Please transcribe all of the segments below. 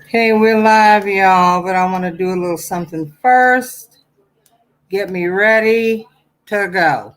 Okay, we're live, y'all, but I want to do a little something first. Get me ready to go.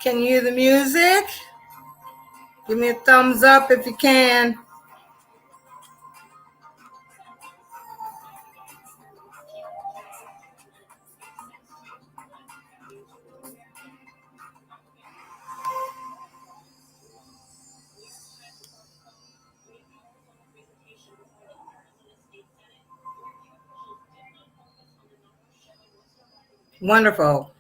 Can you hear the music? Give me a thumbs up if you can. Wonderful.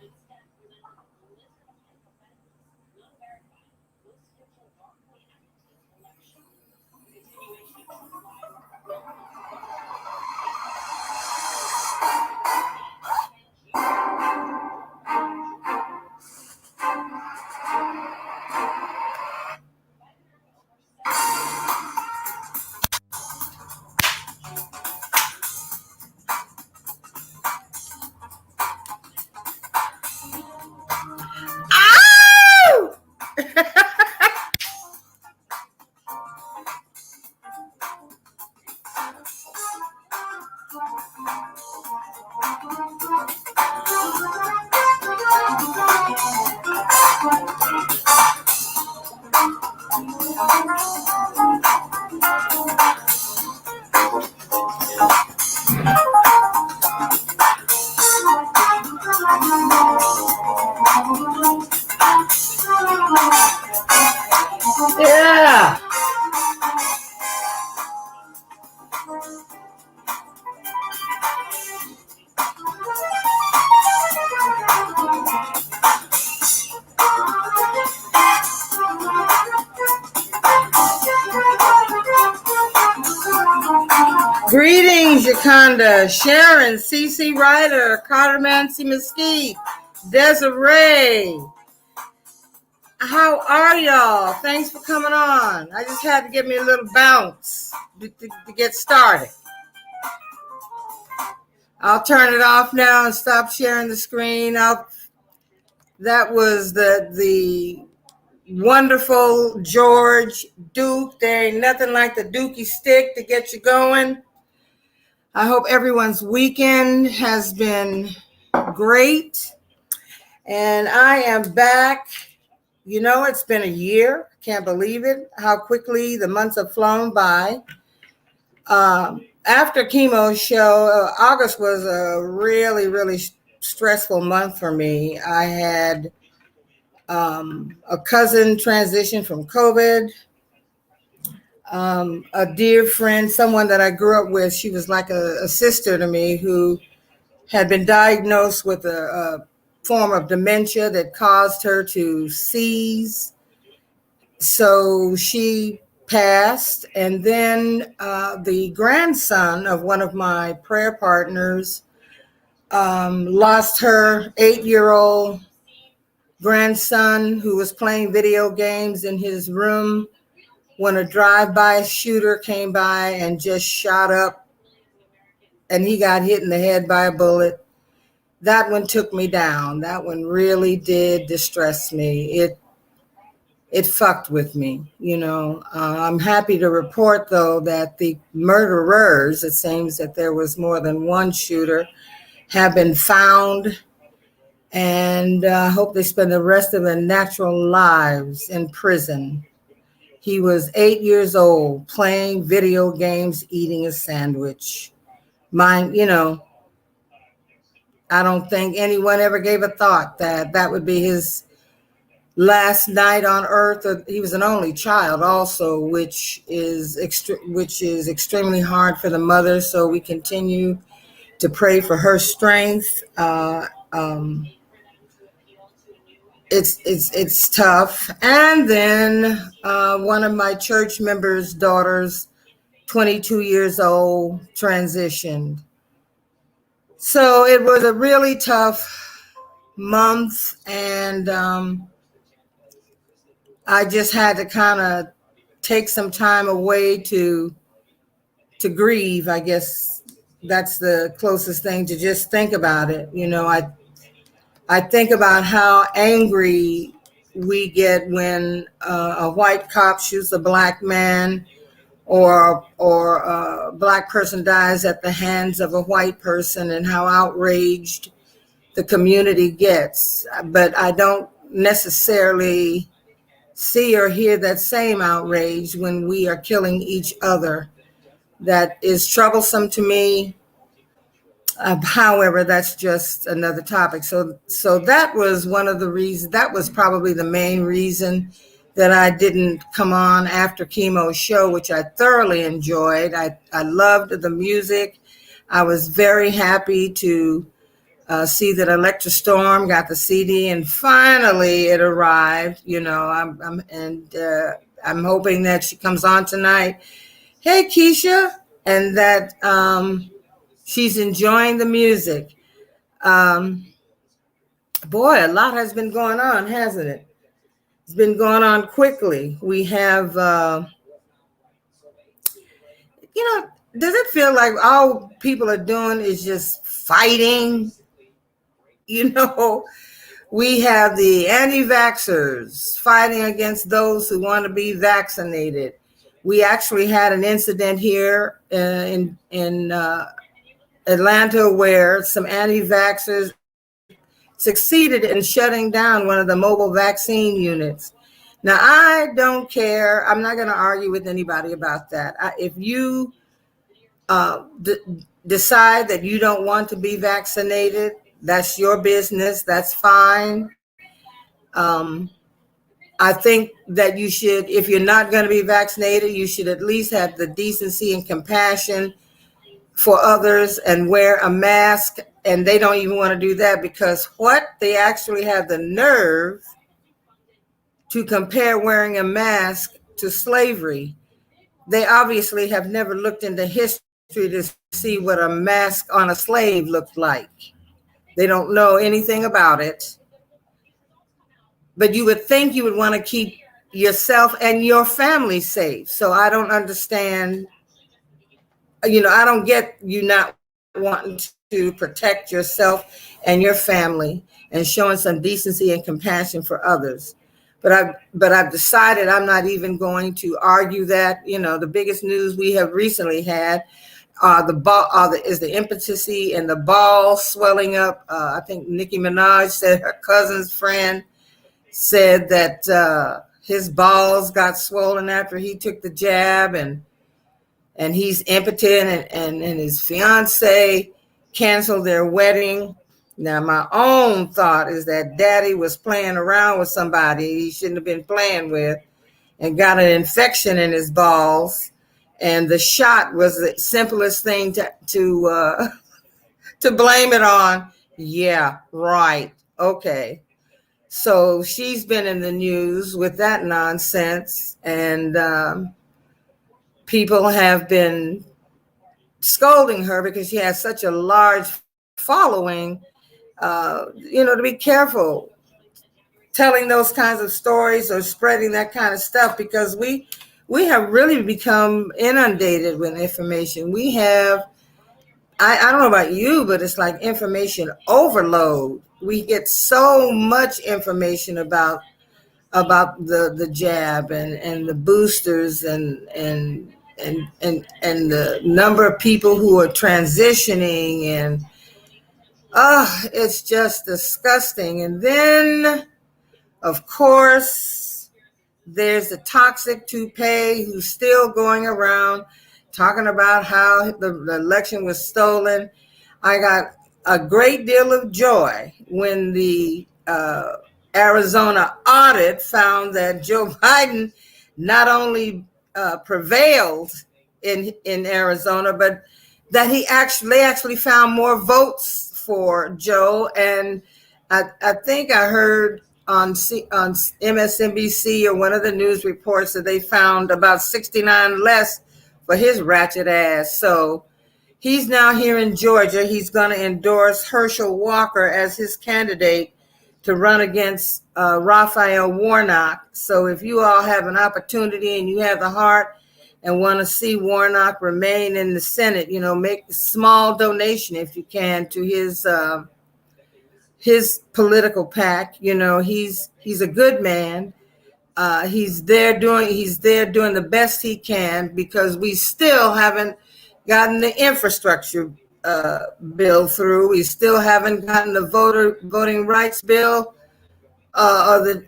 Ow! Yeah. Greetings, Yakonda, Sharon, CC Ryder, Carter Mancy Mesquite, Desiree. How are y'all? Thanks for coming on. I just had to give me a little bounce to get started. I'll turn it off now and stop sharing the screen. That was the wonderful George Duke. There ain't nothing like the Dookie stick to get you going. I hope everyone's weekend has been great. And I am back. You know, it's been a year. Can't believe it, how quickly the months have flown by. After chemo show, August was a really, really stressful month for me. I had a cousin transition from COVID. A dear friend, someone that I grew up with, she was like a sister to me, who had been diagnosed with a form of dementia that caused her to seize. So she passed. And then the grandson of one of my prayer partners lost her 8-year-old grandson who was playing video games in his room when a drive-by shooter came by and just shot up, and he got hit in the head by a bullet. That one took me down. That one really did distress me. It fucked with me, you know. I'm happy to report, though, that the murderers, it seems that there was more than one shooter, have been found, and I hope they spend the rest of their natural lives in prison. He was 8 years old, playing video games, eating a sandwich. Mine, I don't think anyone ever gave a thought that that would be his last night on earth. He was an only child also, which is extremely hard for the mother. So we continue to pray for her strength. It's tough. And then one of my church members' daughters, 22 years old, transitioned. So it was a really tough month, and I just had to kind of take some time away to grieve. I guess that's the closest thing, to just think about it. I think about how angry we get when a white cop shoots a black man, or a black person dies at the hands of a white person, and how outraged the community gets. But I don't necessarily see or hear that same outrage when we are killing each other. That is troublesome to me. However, that's just another topic. So that was one of the reasons. That was probably the main reason that I didn't come on after Chemo's show, which I thoroughly enjoyed. I loved the music. I was very happy to see that Electra Storm got the CD, and finally it arrived. I'm hoping that she comes on tonight. Hey, Keisha, and that she's enjoying the music. Boy, a lot has been going on, hasn't it? It's been going on quickly. We have, does it feel like all people are doing is just fighting? We have the anti-vaxxers fighting against those who want to be vaccinated. We actually had an incident here in Atlanta where some anti-vaxxers succeeded in shutting down one of the mobile vaccine units. Now, I don't care. I'm not going to argue with anybody about that. If you decide that you don't want to be vaccinated, that's your business. That's fine. I think that you should, if you're not going to be vaccinated, you should at least have the decency and compassion for others and wear a mask. And they don't even want to do that, because they actually have the nerve to compare wearing a mask to slavery. They obviously have never looked into history to see what a mask on a slave looked like. They don't know anything about it. But you would think you would want to keep yourself and your family safe. So I don't understand. I don't get you not wanting to protect yourself and your family and showing some decency and compassion for others. But I've decided I'm not even going to argue that. The biggest news we have recently had is the impotency and the balls swelling up. I think Nicki Minaj said her cousin's friend said that his balls got swollen after he took the jab, and he's impotent, and his fiance canceled their wedding. Now, my own thought is that daddy was playing around with somebody he shouldn't have been playing with and got an infection in his balls. And the shot was the simplest thing to blame it on. Yeah, right. Okay. So she's been in the news with that nonsense, and people have been scolding her because she has such a large following. To be careful telling those kinds of stories or spreading that kind of stuff, because we have really become inundated with information. We have, I don't know about you, but it's like information overload. We get so much information about the jab and the boosters and the number of people who are transitioning, and it's just disgusting. And then, of course, there's the toxic toupee who's still going around talking about how the election was stolen. I got a great deal of joy when the Arizona audit found that Joe Biden not only prevailed in Arizona, but that they actually found more votes for Joe. And I think I heard on MSNBC or one of the news reports that they found about 69 less for his ratchet ass. So he's now here in Georgia. He's going to endorse Herschel Walker as his candidate to run against Raphael Warnock. So if you all have an opportunity and you have the heart and want to see Warnock remain in the Senate, make a small donation if you can to his political PAC. He's a good man. He's there doing the best he can, because we still haven't gotten the infrastructure bill through. We still haven't gotten the voting rights bill or the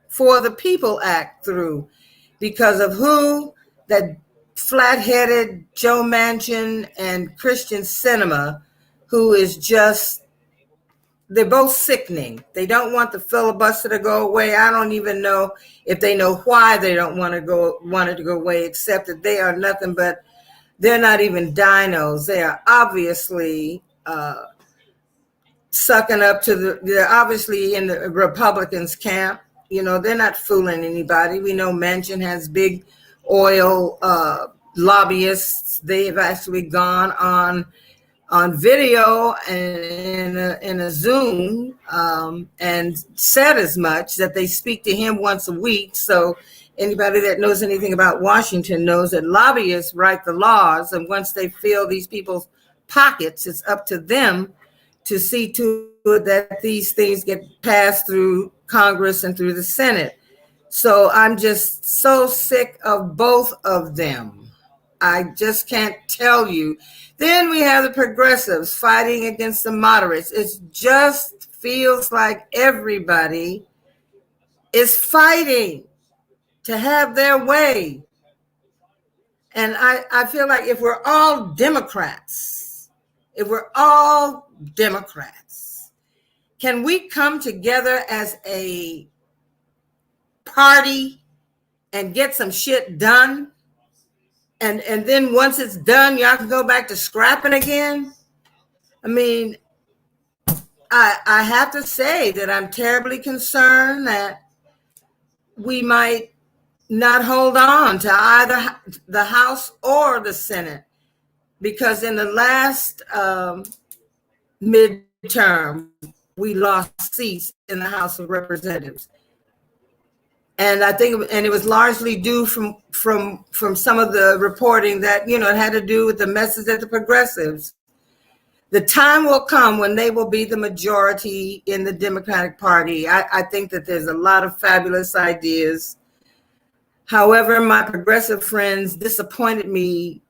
For the People Act through, because of who? That flat-headed Joe Manchin and Christian Sinema, who is just, they're both sickening. They don't want the filibuster to go away. I don't even know if they know why they don't want it to go away, except that they are nothing but, they're not even dinos. They are obviously sucking up to they're obviously in the Republicans camp. They're not fooling anybody. We know Manchin has big oil lobbyists. They've actually gone on video and in a Zoom and said as much, that they speak to him once a week. So anybody that knows anything about Washington knows that lobbyists write the laws, and once they fill these people's pockets, it's up to them to see to it that these things get passed through Congress and through the Senate. So I'm just so sick of both of them. I just can't tell you. Then we have the progressives fighting against the moderates. It just feels like everybody is fighting to have their way. And I feel like if we're all Democrats, can we come together as a party and get some shit done? And then once it's done, y'all can go back to scrapping again? I mean, I have to say that I'm terribly concerned that we might not hold on to either the House or the Senate, because in the last midterm, we lost seats in the House of Representatives. And I think, and it was largely due from some of the reporting that, it had to do with the message of the progressives. The time will come when they will be the majority in the Democratic Party. I think that there's a lot of fabulous ideas. However, my progressive friends disappointed me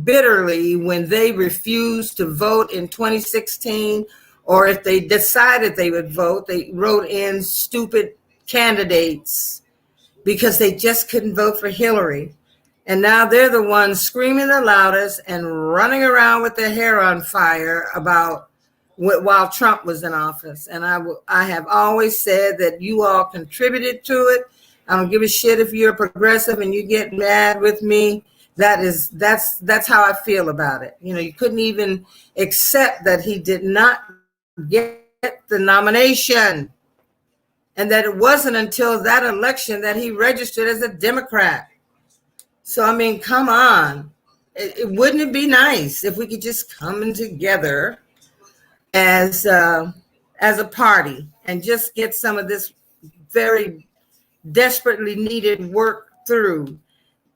bitterly when they refused to vote in 2016, or if they decided they would vote, they wrote in stupid candidates because they just couldn't vote for Hillary. And now they're the ones screaming the loudest and running around with their hair on fire about while Trump was in office. And I have always said that you all contributed to it. I don't give a shit if you're a progressive and you get mad with me. That's how I feel about it. You couldn't even accept that he did not get the nomination, and that it wasn't until that election that he registered as a Democrat. So, I mean, come on. Wouldn't it be nice if we could just come in together as a party and just get some of this very desperately needed work through?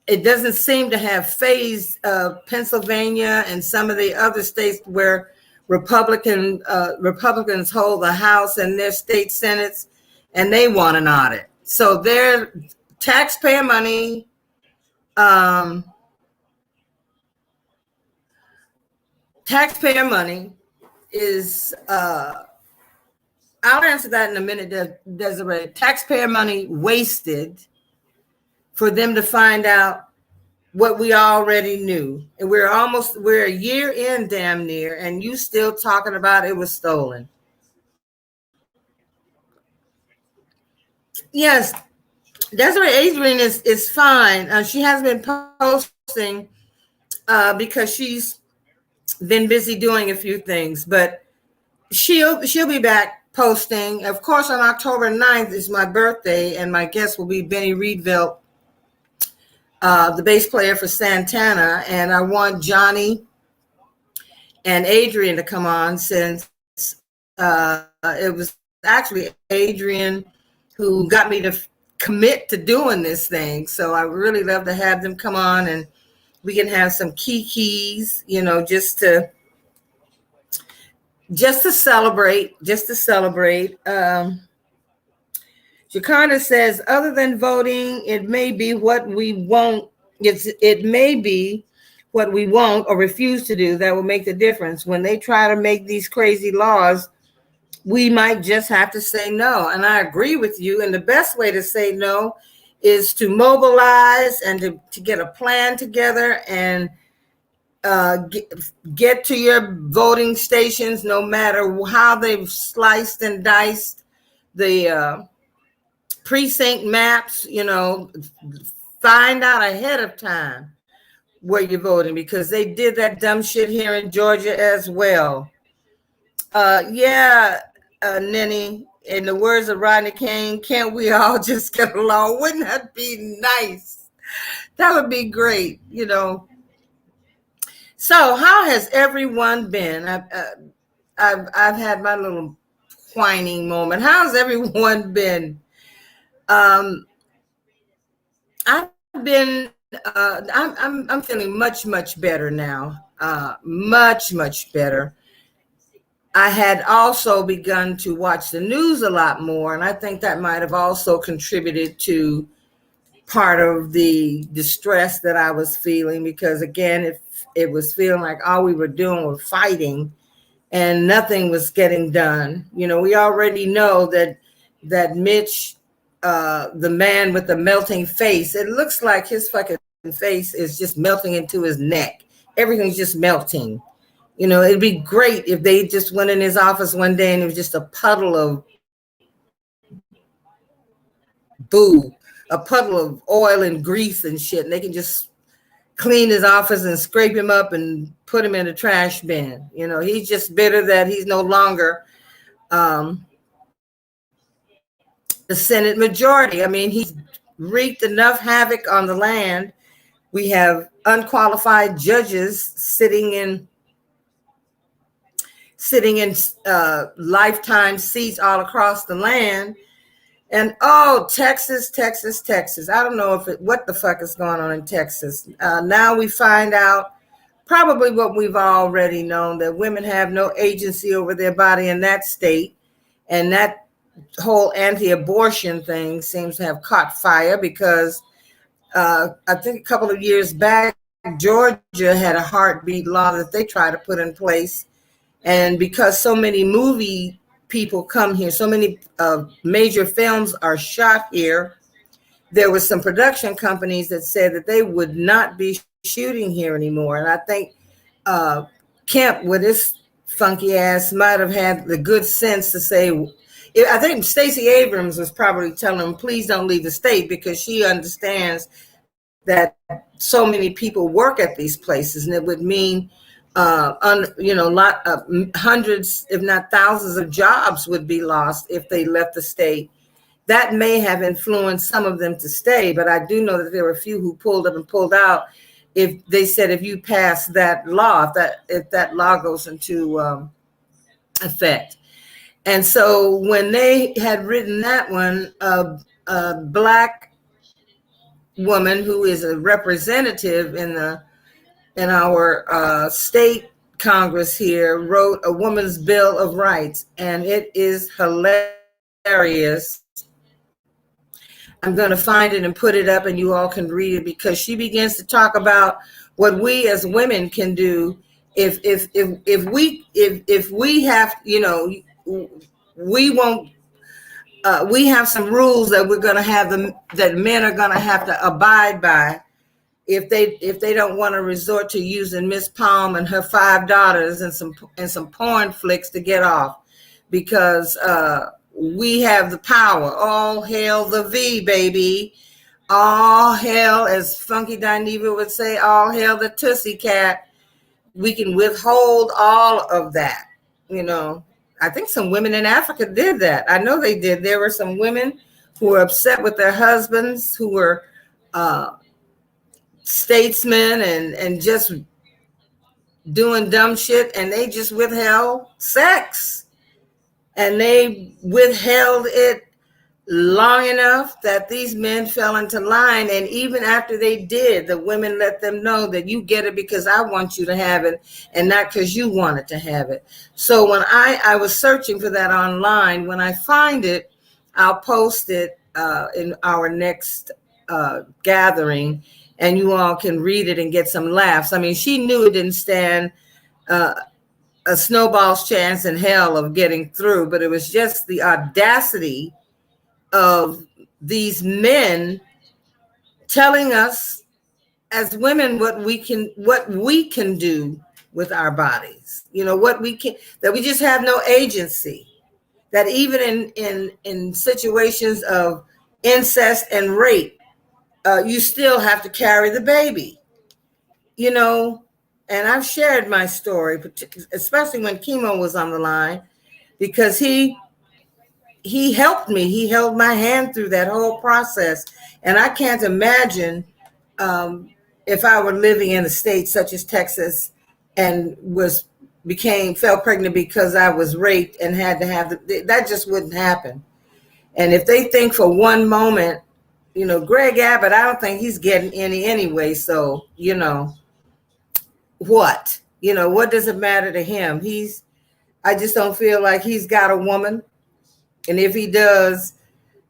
It doesn't seem to have phased Pennsylvania and some of the other states where Republicans hold the House and their state senates, and they want an audit. So their taxpayer money, is, I I'll answer that in a minute, Desiree. Taxpayer money wasted for them to find out what we already knew. And we're a year in damn near, and you still talking about it was stolen. Yes, Desiree Adrian is fine. She has been posting because she's been busy doing a few things, but she'll be back posting. Of course, on October 9th is my birthday, and my guest will be Benny Reedville, the bass player for Santana. And I want Johnny and Adrian to come on, since it was actually Adrian who got me to commit to doing this thing. So I really love to have them come on, and we can have some keys, just to celebrate, Jakarta says, other than voting, it may be what we won't. It may be what we won't or refuse to do that will make the difference. When they try to make these crazy laws, we might just have to say no. And I agree with you. And the best way to say no is to mobilize and to get a plan together and get to your voting stations, no matter how they've sliced and diced the precinct maps. Find out ahead of time where you're voting, because they did that dumb shit here in Georgia as well. Nenny, in the words of Rodney King, can't we all just get along? Wouldn't that be nice? That would be great, So how has everyone been? I've had my little whining moment. How's everyone been? I've been. I'm feeling much better now. Much better. I had also begun to watch the news a lot more, and I think that might have also contributed to part of the distress that I was feeling, because again, it was feeling like all we were doing was fighting and nothing was getting done. We already know that Mitch, the man with the melting face, it looks like his fucking face is just melting into his neck. Everything's just melting. It'd be great if they just went in his office one day and it was just a puddle of a puddle of oil and grease and shit, and they can just clean his office and scrape him up and put him in a trash bin. He's just bitter that he's no longer the Senate majority. I mean, he's wreaked enough havoc on the land. We have unqualified judges sitting in lifetime seats all across the land. And Texas. I don't know what the fuck is going on in Texas. Now we find out probably what we've already known, that women have no agency over their body in that state. And that whole anti-abortion thing seems to have caught fire, because I think a couple of years back, Georgia had a heartbeat law that they tried to put in place. And because so many movie people come here, so many major films are shot here, there were some production companies that said that they would not be shooting here anymore. And I think Kemp, with his funky ass, might have had the good sense to say, I think Stacey Abrams was probably telling him, please don't leave the state, because she understands that so many people work at these places, and it would mean hundreds, if not thousands of jobs would be lost if they left the state. That may have influenced some of them to stay, but I do know that there were a few who pulled up and pulled out. If they said, if you pass that law, if that law goes into effect. And so when they had written that one, a Black woman who is a representative in our state Congress here wrote a woman's Bill of Rights, and it is hilarious. I'm going to find it and put it up, and you all can read it, because she begins to talk about what we as women can do if we have, we won't. We have some rules that we're going to have that men are going to have to abide by if they don't want to resort to using Miss Palm and her 5 daughters and some porn flicks to get off, because we have the power. All hail the V, baby. All hail, as Funky Dineva would say, all hail the Tootsie Cat. We can withhold all of that. I think some women in Africa did that. I know they did. There were some women who were upset with their husbands, who were statesmen and just doing dumb shit, and they just withheld sex. And they withheld it long enough that these men fell into line. And even after they did, the women let them know that you get it because I want you to have it and not because you wanted to have it. So when I was searching for that online, when I find it, I'll post it in our next gathering, and you all can read it and get some laughs. I mean, she knew it didn't stand a snowball's chance in hell of getting through, but it was just the audacity of these men telling us as women what we can do with our bodies, what we can, that we just have no agency, that even in situations of incest and rape, you still have to carry the baby, and I've shared my story, especially when Chemo was on the line, because he helped me. He held my hand through that whole process. And I can't imagine if I were living in a state such as Texas and fell pregnant because I was raped and had to have that just wouldn't happen. And if they think for one moment, Greg Abbott, I don't think he's getting any anyway. So, what? What does it matter to him? I just don't feel like he's got a woman. And if he does,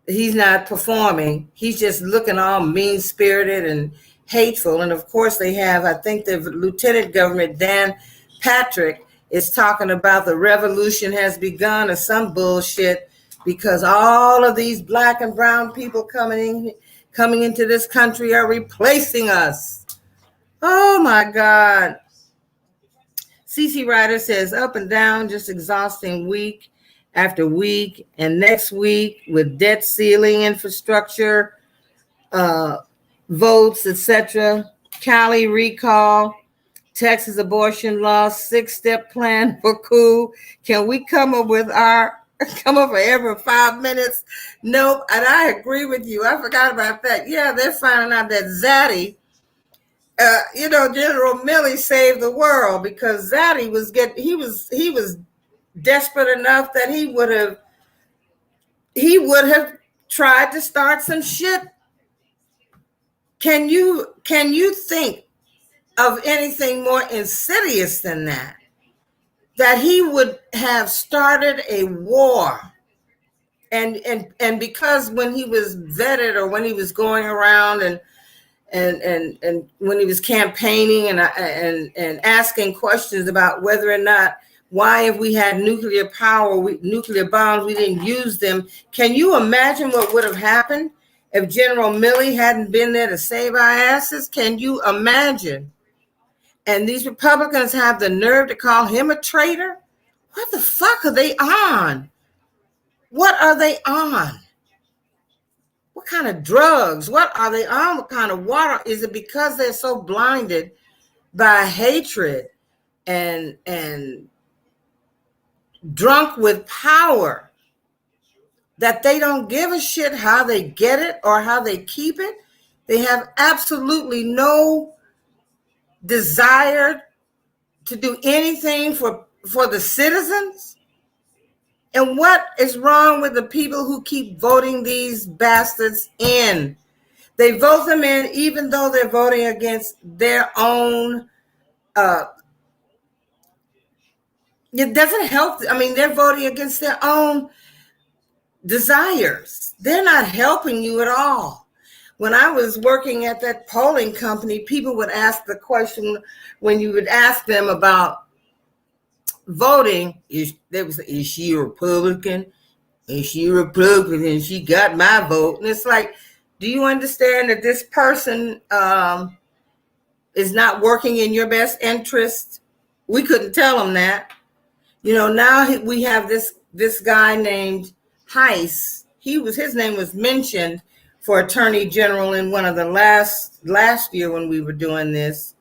he's not performing. He's just looking all mean-spirited and hateful. And of course they have, I think the Lieutenant Governor, Dan Patrick, is talking about the revolution has begun or some bullshit, because all of these black and brown people coming into this country are replacing us. Oh my God. CC Ryder says, up and down, just exhausting week after week, and next week with debt ceiling, infrastructure, votes, etc. Cali recall, Texas abortion law, 6-step plan for coup. Can we come up for every 5 minutes? Nope. And I agree with you. I forgot about that. Yeah, they're finding out that Zaddy, General Milley saved the world, because Zaddy he was desperate enough that he would have tried to start some shit. Can you think of anything more insidious than that he would have started a war? And because when he was vetted, or when he was going around and when he was campaigning and asking questions about whether or not, why, if we had nuclear power, nuclear bombs, we didn't use them. Can you imagine what would have happened if General Milley hadn't been there to save our asses? Can you imagine? And these Republicans have the nerve to call him a traitor? What the fuck are they on? What are they on? What kind of drugs? What are they on? What kind of water? Is it because they're so blinded by hatred and drunk with power that they don't give a shit how they get it or how they keep it? They have absolutely no desire to do anything for the citizens. And what is wrong with the people who keep voting these bastards in? They vote them in even though they're voting against their own. It doesn't help. I mean, they're voting against their own desires. They're not helping you at all. When I was working at that polling company, people would ask the question, when you would ask them about voting, is she a Republican? and she Republican and she got my vote. And it's like, do you understand that this person is not working in your best interest? We couldn't tell him that. Now we have this guy named Heiss. His name was mentioned for Attorney General in one of the last year when we were doing this.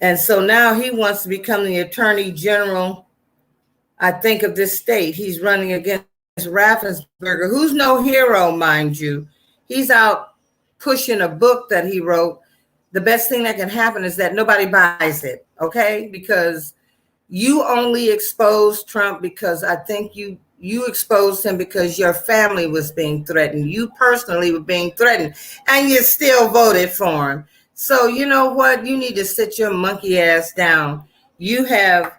And so now he wants to become the Attorney General, I think, of this state. He's running against Raffensperger, who's no hero, mind you. He's out pushing a book that he wrote. The best thing that can happen is that nobody buys it, okay? Because you only exposed Trump because I think you exposed him because your family was being threatened. You personally were being threatened, and you still voted for him. So you know what? You need to sit your monkey ass down. You have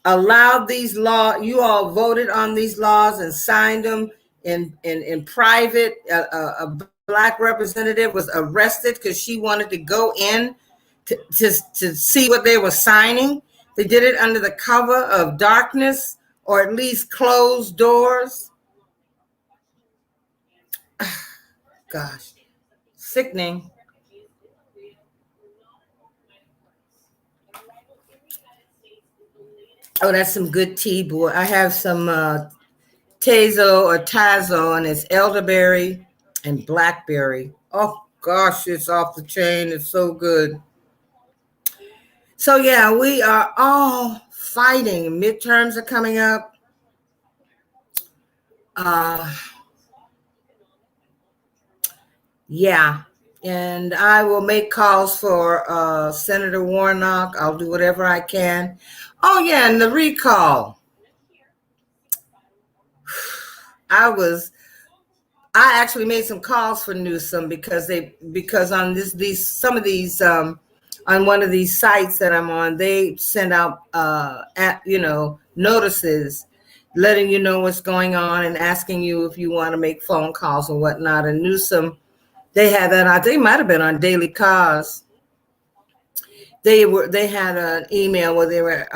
allowed these laws. You all voted on these laws and signed them in private. A black representative was arrested because she wanted to go in to see what they were signing. They did it under the cover of darkness, or at least closed doors. Gosh, sickening. Oh, that's some good tea, boy. I have some Tazo or Tazo, and it's elderberry and blackberry. Oh gosh, it's off the chain. It's so good. So yeah, we are all fighting. Midterms are coming up. Yeah, and I will make calls for Senator Warnock. I'll do whatever I can. Oh yeah, and the recall. I actually made some calls for Newsom because on some of these on one of these sites that I'm on, they send out notices letting you know what's going on and asking you if you want to make phone calls and whatnot. And Newsom, they had that. I think it might have been on Daily Cause. They had an email where they were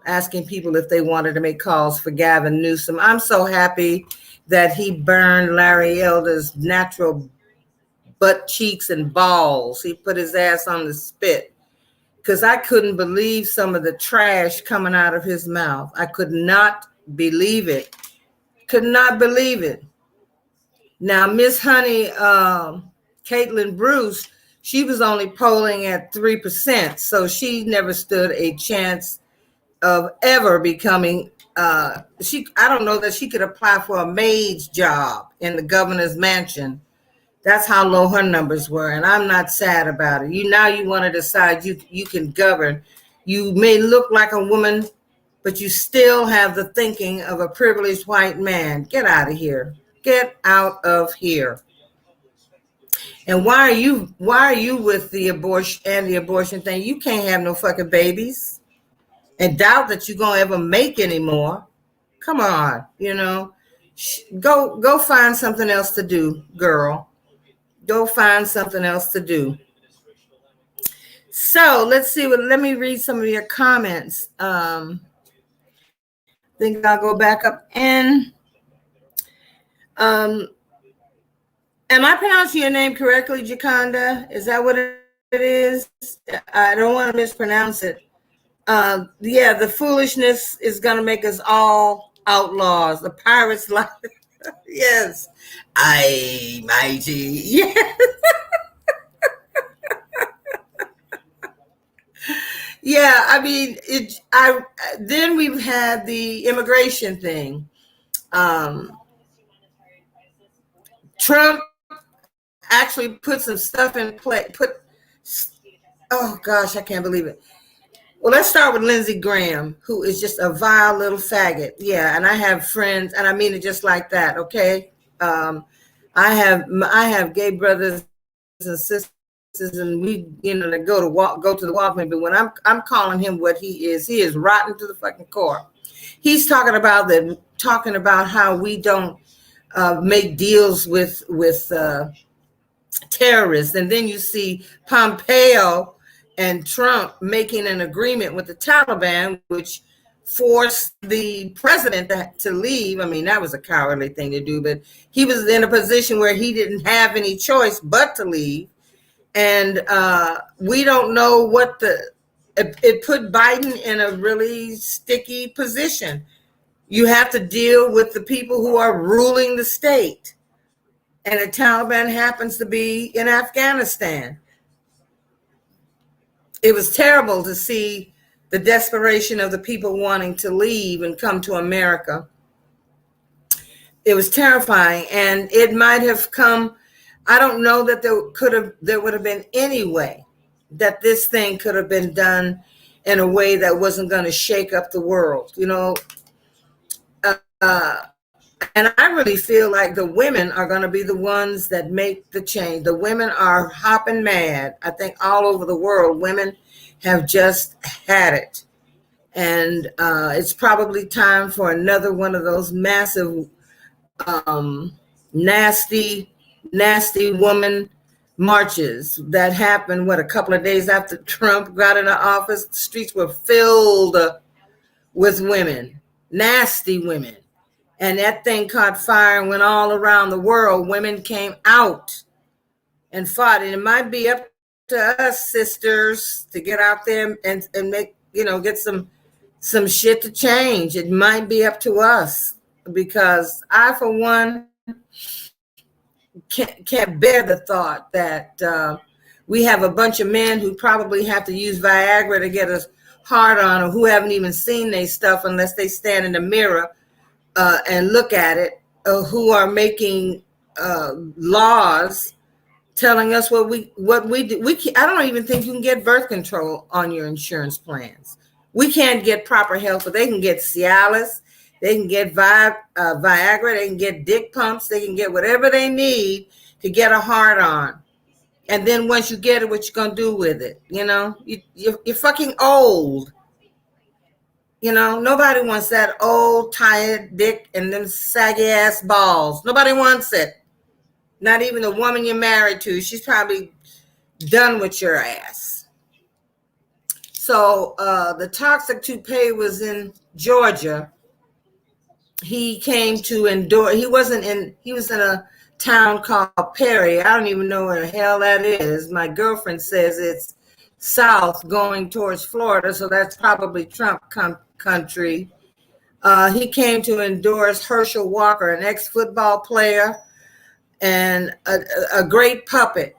asking people if they wanted to make calls for Gavin Newsom. I'm so happy that he burned Larry Elder's natural butt cheeks and balls. He put his ass on the spit, because I couldn't believe some of the trash coming out of his mouth. I could not believe it. Could not believe it. Now, Miss Honey, Caitlin Bruce, she was only polling at 3%, so she never stood a chance of ever becoming. I don't know that she could apply for a maid's job in the governor's mansion. That's how low her numbers were, and I'm not sad about it. You want to decide you can govern. You may look like a woman, but you still have the thinking of a privileged white man. Get out of here. Get out of here. And why are you with the abortion thing? You can't have no fucking babies, and doubt that you're gonna ever make any more. Come on, go find something else to do, girl. Go find something else to do. So let's see. Let me read some of your comments. I think I'll go back up in. Am I pronouncing your name correctly, Jaconda? Is that what it is? I don't want to mispronounce it. Yeah, the foolishness is going to make us all outlaws. The pirates like, yes, I mighty, yes. Yeah, I mean, then we've had the immigration thing. Trump actually put some stuff in play. Oh gosh, I can't believe it. Well, let's start with Lindsey Graham, who is just a vile little faggot. Yeah, and I have friends, and I mean it just like that. Okay, I have gay brothers and sisters, and we that go to the Walkman. But when I'm calling him what he is rotten to the fucking core. He's talking about how we don't make deals with terrorists, and then you see Pompeo and Trump making an agreement with the Taliban, which force the president to leave. I mean, that was a cowardly thing to do, but he was in a position where he didn't have any choice but to leave. And we don't know what it put Biden in a really sticky position. You have to deal with the people who are ruling the state. And the Taliban happens to be in Afghanistan. It was terrible to see the desperation of the people wanting to leave and come to America. It was terrifying, and it might have come. I don't know that there would have been any way that this thing could have been done in a way that wasn't going to shake up the world, and I really feel like the women are going to be the ones that make the change. The women are hopping mad. I think all over the world, women have just had it. And it's probably time for another one of those massive, nasty woman marches that happened, a couple of days after Trump got into office. The streets were filled with women, nasty women. And that thing caught fire and went all around the world. Women came out and fought. And it might be up to us, sisters, to get out there and make, get some shit to change. It might be up to us, because I, for one, can't bear the thought that we have a bunch of men who probably have to use Viagra to get us hard on, or who haven't even seen their stuff unless they stand in the mirror and look at it, who are making laws telling us what we do. I don't even think you can get birth control on your insurance plans. We can't get proper health, but they can get Cialis, they can get Viagra, they can get dick pumps, they can get whatever they need to get a hard on. And then once you get it, what you gonna do with it? You're fucking old. Nobody wants that old, tired dick and them saggy ass balls. Nobody wants it. Not even the woman you're married to. She's probably done with your ass. So the toxic toupee was in Georgia. He came to endorse. He was in a town called Perry. I don't even know where the hell that is. My girlfriend says it's south going towards Florida, so that's probably Trump country. He came to endorse Herschel Walker, an ex-football player and a great puppet.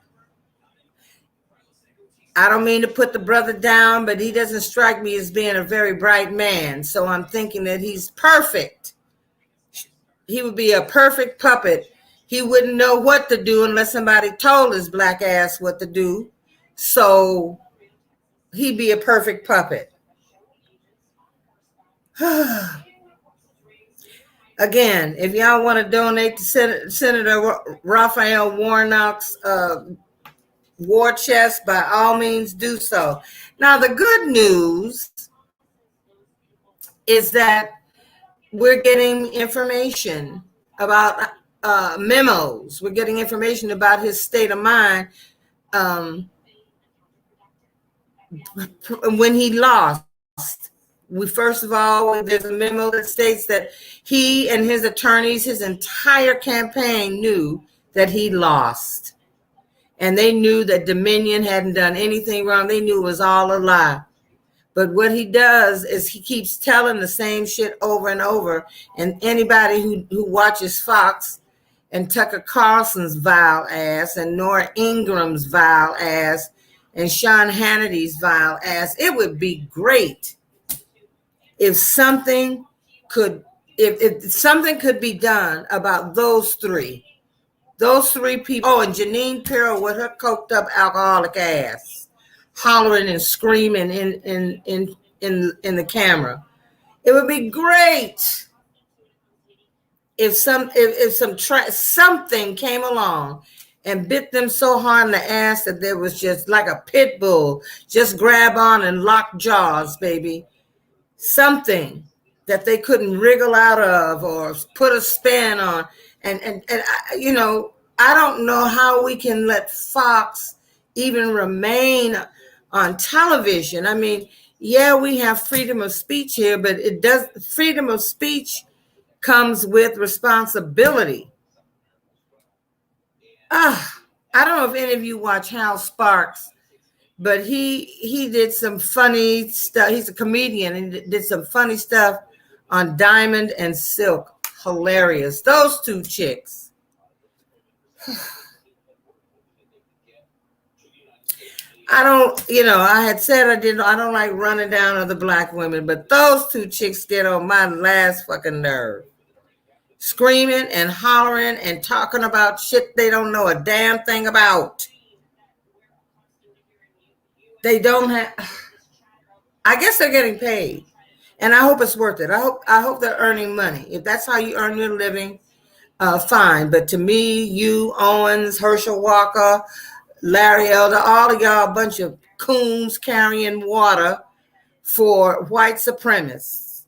I don't mean to put the brother down, but he doesn't strike me as being a very bright man. So I'm thinking that he's perfect. He would be a perfect puppet. He wouldn't know what to do unless somebody told his black ass what to do. So he'd be a perfect puppet. Again, if y'all want to donate to Senator Raphael Warnock's war chest, by all means do so. Now, the good news is that we're getting information about memos. We're getting information about his state of mind when he lost. First of all, there's a memo that states that he and his attorneys, his entire campaign, knew that he lost. And they knew that Dominion hadn't done anything wrong. They knew it was all a lie. But what he does is he keeps telling the same shit over and over. And anybody who watches Fox and Tucker Carlson's vile ass and Nora Ingram's vile ass and Sean Hannity's vile ass, it would be great if something could be done about those three people. Oh, and Janine Pirro with her coked up alcoholic ass, hollering and screaming in the camera. It would be great if something came along and bit them so hard in the ass that there was just like a pit bull, just grab on and lock jaws, baby. Something that they couldn't wriggle out of or put a span on. And I don't know how we can let Fox even remain on television. I mean, yeah, we have freedom of speech here, but freedom of speech comes with responsibility. I don't know if any of you watch Hal Sparks, but he did some funny stuff. He's a comedian and did some funny stuff on Diamond and Silk. Hilarious. Those two chicks. I had said I don't like running down other black women, but those two chicks get on my last fucking nerve. Screaming and hollering and talking about shit they don't know a damn thing about. They don't have, I guess they're getting paid. And I hope it's worth it. I hope they're earning money. If that's how you earn your living, fine. But to me, you, Owens, Herschel Walker, Larry Elder, all of y'all a bunch of coons carrying water for white supremacists.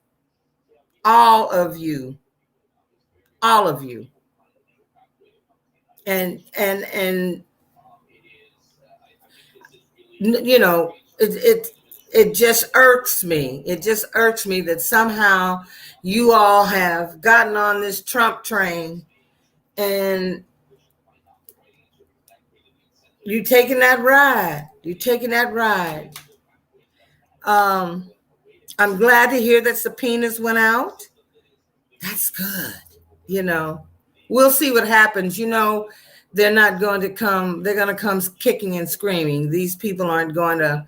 All of you. All of you. And you know, it just irks me. It just irks me that somehow you all have gotten on this Trump train and you're taking that ride. You're taking that ride. I'm glad to hear that subpoenas went out. That's good. We'll see what happens. They're not going to come. They're going to come kicking and screaming. These people aren't going to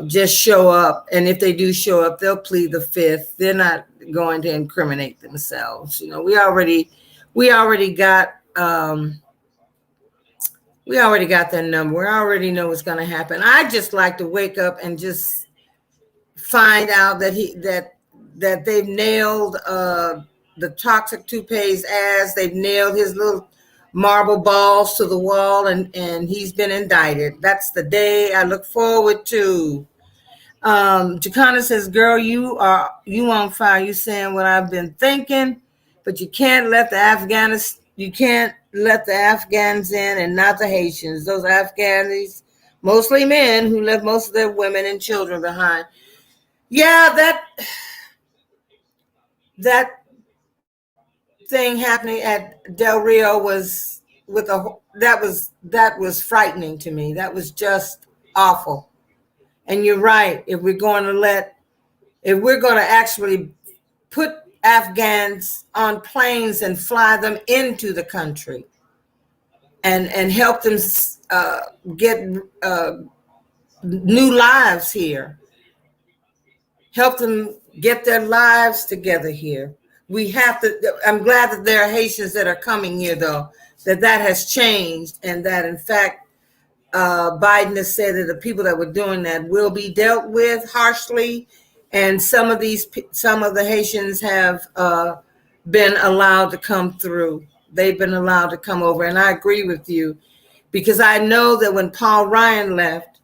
just show up. And if they do show up, they'll plead the fifth. They're not going to incriminate themselves. We already got their number. We already know what's going to happen. I just like to wake up and just find out that they've nailed the toxic toupee's ass. They've nailed his little marble balls to the wall, and he's been indicted. That's the day I look forward to. Jacana says, girl, you on fire. You saying what I've been thinking, but you can't let the Afghans in and not the Haitians. Those Afghans, mostly men who left most of their women and children behind. Yeah, that thing happening at Del Rio was that was frightening to me. That was just awful. And you're right. If we're going to actually put Afghans on planes and fly them into the country and help them get new lives here, help them get their lives together here. We have to. I'm glad that there are Haitians that are coming here, though, that has changed, and that in fact Biden has said that the people that were doing that will be dealt with harshly, and some of the Haitians have been allowed to come through. They've been allowed to come over, and I agree with you, because I know that when Paul Ryan left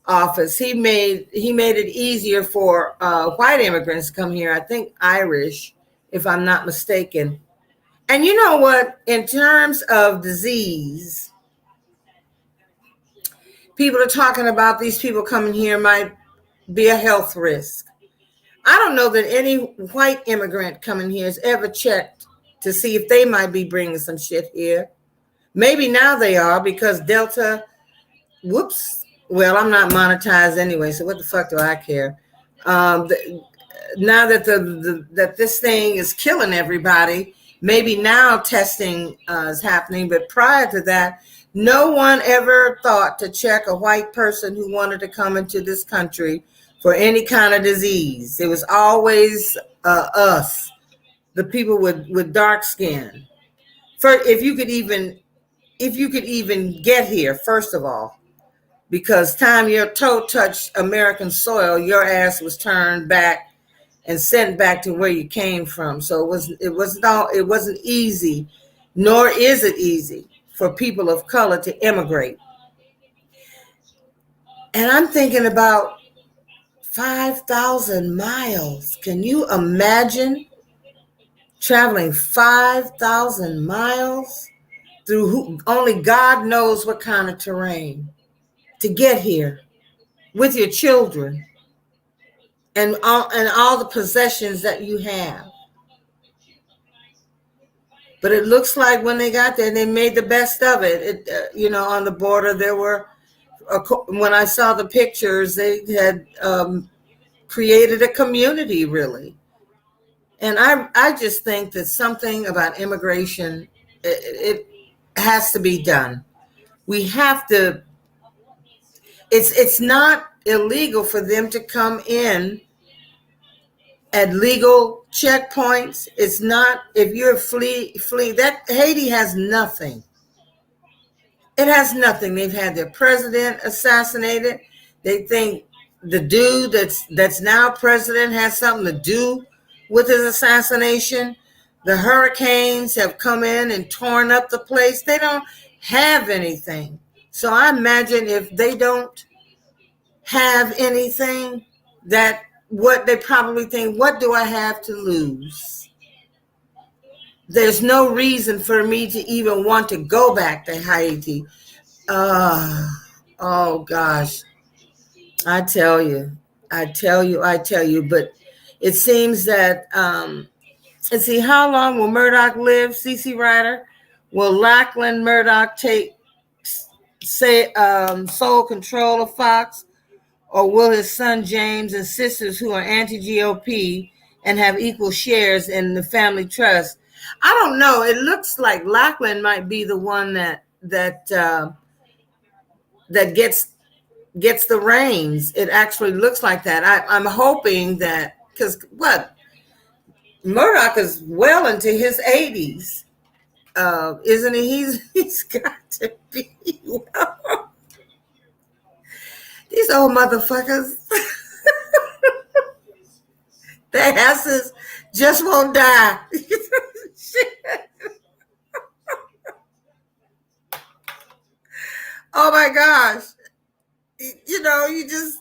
office, he made it easier for white immigrants to come here. I think Irish, if I'm not mistaken. And you know what? In terms of disease, people are talking about these people coming here might be a health risk. I don't know that any white immigrant coming here has ever checked to see if they might be bringing some shit here. Maybe now they are, because Delta, whoops. Well, I'm not monetized anyway, so what the fuck do I care? Now that that this thing is killing everybody, maybe now testing is happening, but prior to that, no one ever thought to check a white person who wanted to come into this country for any kind of disease. It was always us, the people with dark skin. If you could even get here, first of all, because time your toe touched American soil, your ass was turned back and sent back to where you came from. So it wasn't easy, nor is it easy for people of color to immigrate. And I'm thinking about 5,000 miles. Can you imagine traveling 5,000 miles through only God knows what kind of terrain to get here with your children? and all the possessions that you have. But it looks like when they got there, they made the best of it. On the border, there were, when I saw the pictures, they had created a community, really. And I just think that something about immigration, it has to be done. We have to. It's not illegal for them to come in at legal checkpoints. It's not, if you're flee. That Haiti has nothing. It has nothing. They've had their president assassinated. They think the dude that's now president has something to do with his assassination. The hurricanes have come in and torn up the place. They don't have anything. So I imagine if they don't have anything, that what they probably think, what do I have to lose? There's no reason for me to even want to go back to Haiti. Oh gosh. I tell you. But it seems that, let's see, how long will Murdoch live, CC Ryder? Will Lachlan Murdoch sole control of Fox? Or will his son James and sisters who are anti-GOP and have equal shares in the family trust? I don't know. It looks like Lachlan might be the one that gets the reins. It actually looks like that. I'm hoping that, because Murdoch is well into his 80s, isn't he? He's got to be. These old motherfuckers, their asses just won't die. Oh my gosh. You just.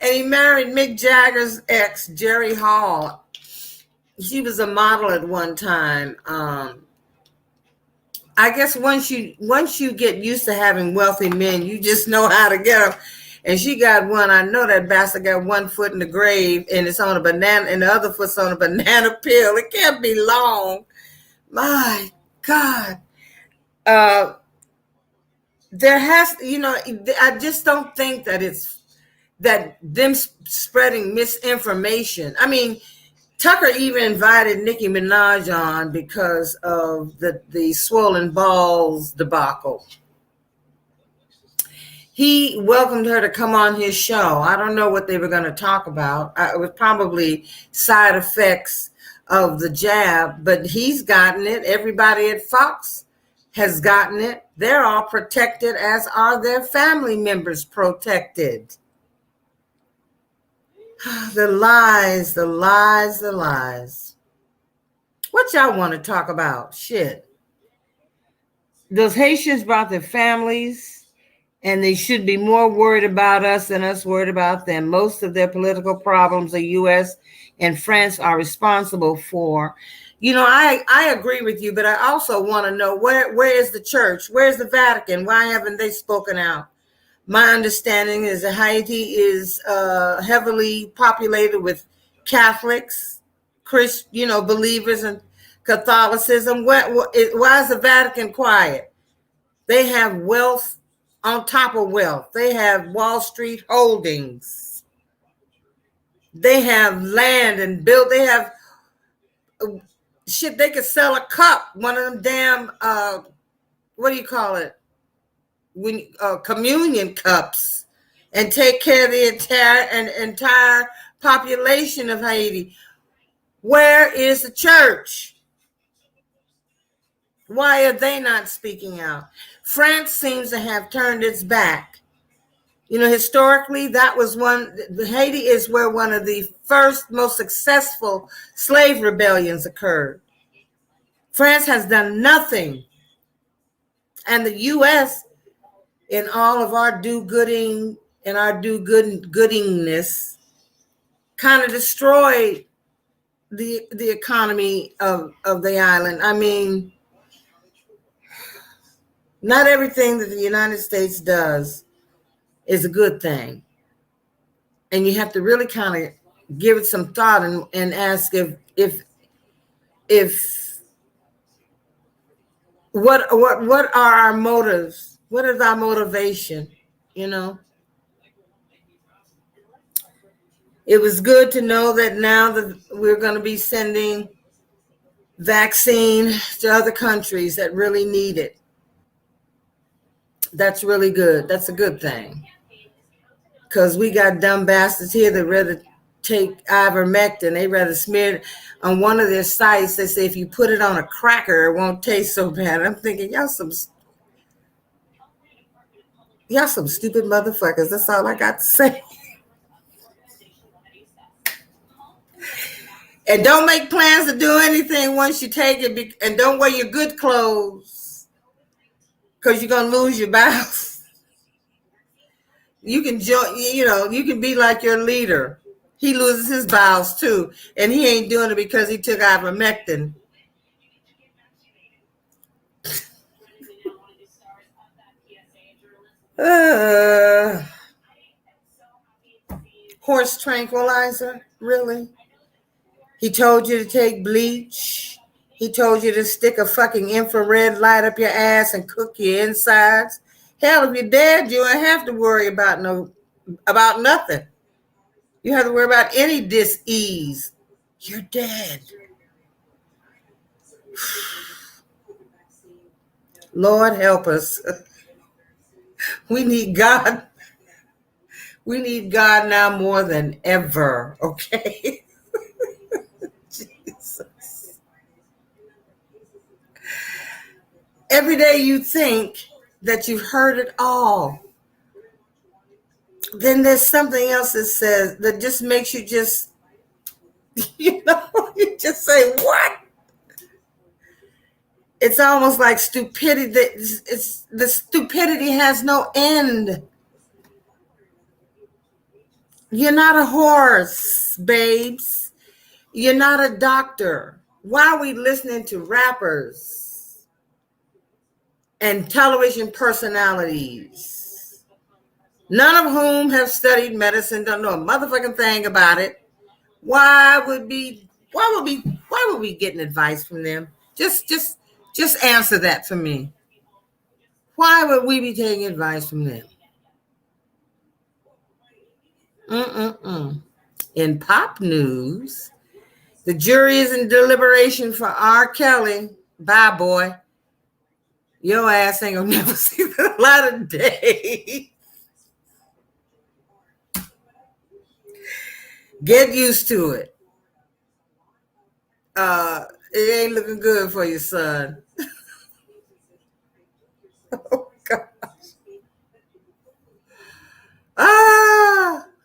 And he married Mick Jagger's ex, Jerry Hall. She was a model at one time. I guess once you get used to having wealthy men, you just know how to get them. And she got one. I know that bastard got one foot in the grave, and it's on a banana, and the other foot's on a banana peel. It can't be long. My God. There has, I just don't think that it's that them spreading misinformation. I mean, Tucker even invited Nicki Minaj on because of the swollen balls debacle. He welcomed her to come on his show. I don't know what they were going to talk about. It was probably side effects of the jab, but he's gotten it. Everybody at Fox has gotten it. They're all protected, as are their family members protected. The lies. What y'all want to talk about? Shit. Those Haitians brought their families, and they should be more worried about us than us worried about them. Most of their political problems the U.S. and France are responsible for. I agree with you, but I also want to know where is the church? Where's the Vatican? Why haven't they spoken out? My understanding is that Haiti is heavily populated with Catholics, believers in Catholicism. Why is the Vatican quiet? They have wealth on top of wealth. They have Wall Street holdings. They have land and built. They have shit. They could sell a cup. One of them damn what do you call it? Communion cups, and take care of the entire population of Haiti. Where is the church? Why are they not speaking out? France seems to have turned its back. Historically, that was Haiti is where one of the first most successful slave rebellions occurred. France has done nothing. And the U.S., in all of our do-gooding and our do-goodingness, kind of destroyed the economy of the island. I mean, not everything that the United States does is a good thing. And you have to really kind of give it some thought and ask if what are our motives? What is our motivation? You know, it was good to know that now that we're going to be sending vaccine to other countries that really need it. That's really good. That's a good thing. Because we got dumb bastards here that rather take ivermectin. They rather smear it on one of their sites. They say if you put it on a cracker, it won't taste so bad. I'm thinking, y'all some stupid motherfuckers. That's all I got to say. And don't make plans to do anything once you take it. And don't wear your good clothes because you're going to lose your bowels. You can join, you can be like your leader. He loses his bowels too. And he ain't doing it because he took ivermectin. Horse tranquilizer? Really? He told you to take bleach. He told you to stick a fucking infrared light up your ass and cook your insides. Hell, if you're dead, you don't have to worry about nothing. You have to worry about any dis-ease. You're dead. Lord help us. We need God. We need God now more than ever, okay? Jesus. Every day you think that you've heard it all. Then there's something else that just makes you just, you just say, what? It's almost like stupidity. The stupidity has no end. You're not a horse, babes. You're not a doctor. Why are we listening to rappers and television personalities, none of whom have studied medicine, don't know a motherfucking thing about it? Why would we getting advice from them? Just answer that for me. Why would we be taking advice from them? In pop news, the jury is in deliberation for R. Kelly. Bye, boy. Your ass ain't gonna never see the light of day. Get used to it. It ain't looking good for you, son. Oh, gosh.